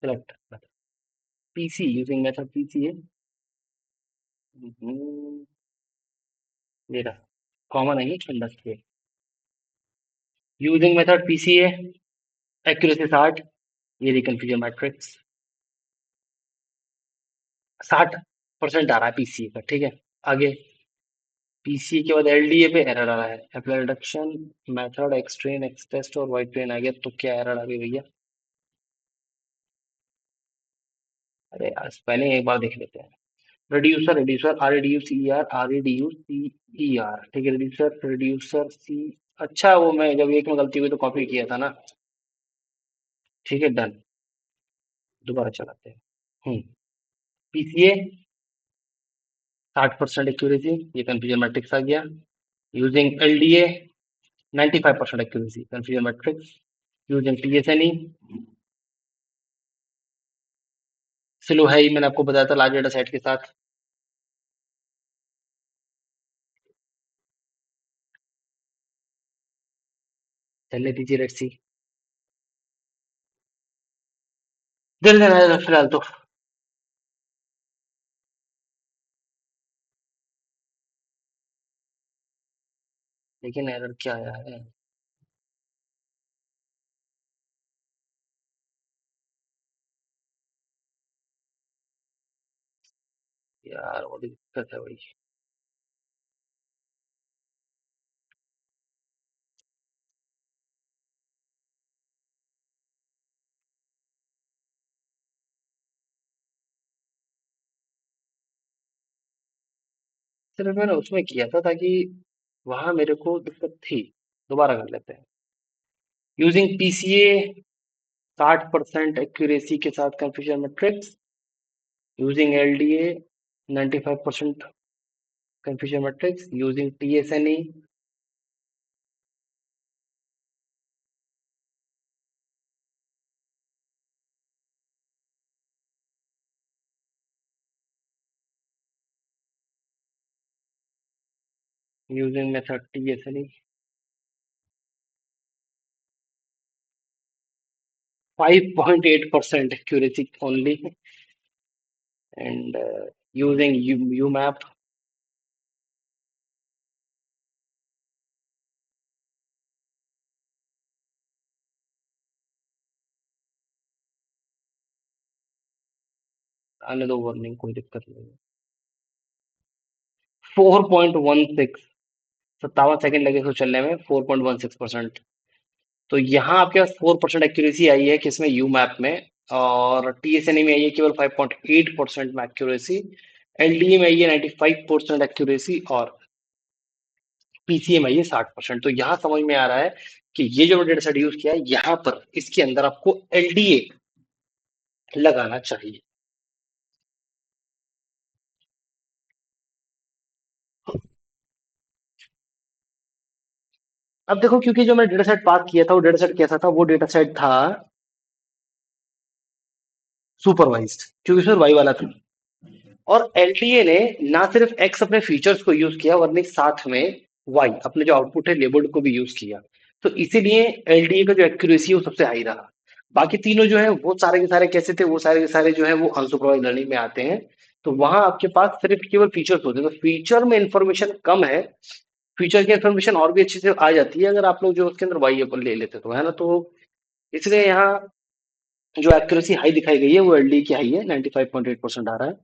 select PC using method PC है, मेरा कॉमन है ये इंडस्ट्रियल। यूजिंग मेथड पीसी है, एक्यूरेसी 60, ये रिकन्फिगर मैट्रिक्स 60% आ रहा है पीसी का, ठीक है। आगे पीसी के बाद एलडीए पे एरर आ रहा है, एप्लाई रिडक्शन मेथड एक्सट्रेन एक्सटेस्ट और वाइट ट्रेन आ गया, तो क्या एरर आ गई भैया? अरे यार पहले एक बार देख लेते हैं। Reducer reducer R A D U C E R, R A D U C E R, ठीक है। रिड्यूसर रिड्यूसर सी, अच्छा वो मैं जब एक में गलती हुई तो कॉपी किया था ना, ठीक है डन। दोबारा चलाते हैं। पीसीए 60% एक्यूरेसी, ये कंफ्यूजन मैट्रिक्स आ गया। Using LDA 95% accuracy, confusion matrix. Using TSNE slow है ही, मैंने आपको बताया था लार्ज डेटा सेट के साथ। चलने दीजिए, लेट्स सी। जल्दी देना फिलहाल तो। लेकिन एरर क्या आया है यार? वो दिक्कत है भाई। सिर्फ मैंने उसमें किया था ताकि वहां मेरे को दिक्कत थी। दोबारा कर लेते हैं। यूजिंग पीसीए 60% एक्यूरेसी के साथ confusion matrix, using LDA 95% confusion matrix, using TSNE using method TSNE 5.8% accuracy only, and using UMAP आने दो वार्निंग, कोई दिक्कत नहीं है। 4.16, 57 सेकंड लगे इसको चलने में, 4.16%। तो यहाँ आपके पास 4% एक्यूरेसी आई है किसमें? यूमैप में। और टीएसएनए में आई है केवल 5.8% में एक्यूरेसी। एलडीए में आई है 95% एक्यूरेसी, और पीसीए में आई है 60%। तो यहाँ समझ में आ रहा है कि ये जो डेटा सेट यूज किया है यहाँ पर इसके अंदर आपको एलडीए लगाना चाहिए। अब देखो, क्योंकि जो मैं डेटा सेट पास किया था वो डेटा सेट कैसा था? वो डेटा सेट था सुपरवाइज्ड, क्योंकि उसमें वाई वाला था। और एलटीए ने ना सिर्फ एक्स अपने फीचर्स को यूज किया, वरना साथ में वाई अपने जो आउटपुट है लेबल्ड को भी यूज किया। तो इसीलिए एलटीए का जो एक्यूरेसी है वो सबसे हाई रहा। बाकी तीनों जो है वो सारे के सारे कैसे थे, वो सारे के सारे जो है वो अनसुपरवाइज लर्निंग में आते हैं। तो वहां आपके पास सिर्फ केवल फीचर्स होते हैं, तो फीचर में इंफॉर्मेशन कम है। फीचर की इंफॉर्मेशन और भी अच्छे से आ जाती है अगर आप लोग जो उसके अंदर वाई अपन ले लेते तो, है ना। तो इसलिए यहाँ जो एक्यूरेसी हाई दिखाई गई है वो एलडी की हाई है, 95.8% आ रहा है।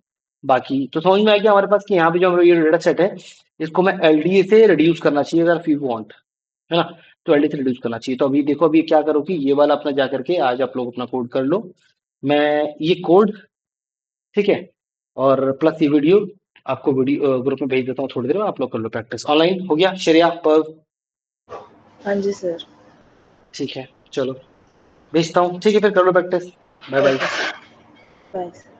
बाकी तो समझ में आ गया हमारे पास कि यहाँ पे जो हमारा ये डेटा सेट है इसको मैं एलडीए से रिड्यूस करना चाहिए अगर यू वांट, है ना। तो एलडी से रिड्यूस करना चाहिए। तो अभी देखो, अभी क्या करो कि ये वाला अपना जा करके आज आप लोग अपना कोड कर लो। मैं ये कोड, ठीक है, और प्लस ये वीडियो आपको वीडियो ग्रुप में भेज देता हूँ थोड़ी देर में, आप लोग कर लो प्रैक्टिस। ऑनलाइन हो गया श्रेया पर? हाँ जी सर। ठीक है, चलो भेजता हूँ, ठीक है, फिर कर लो practice. Bye bye. Okay sir, bye sir.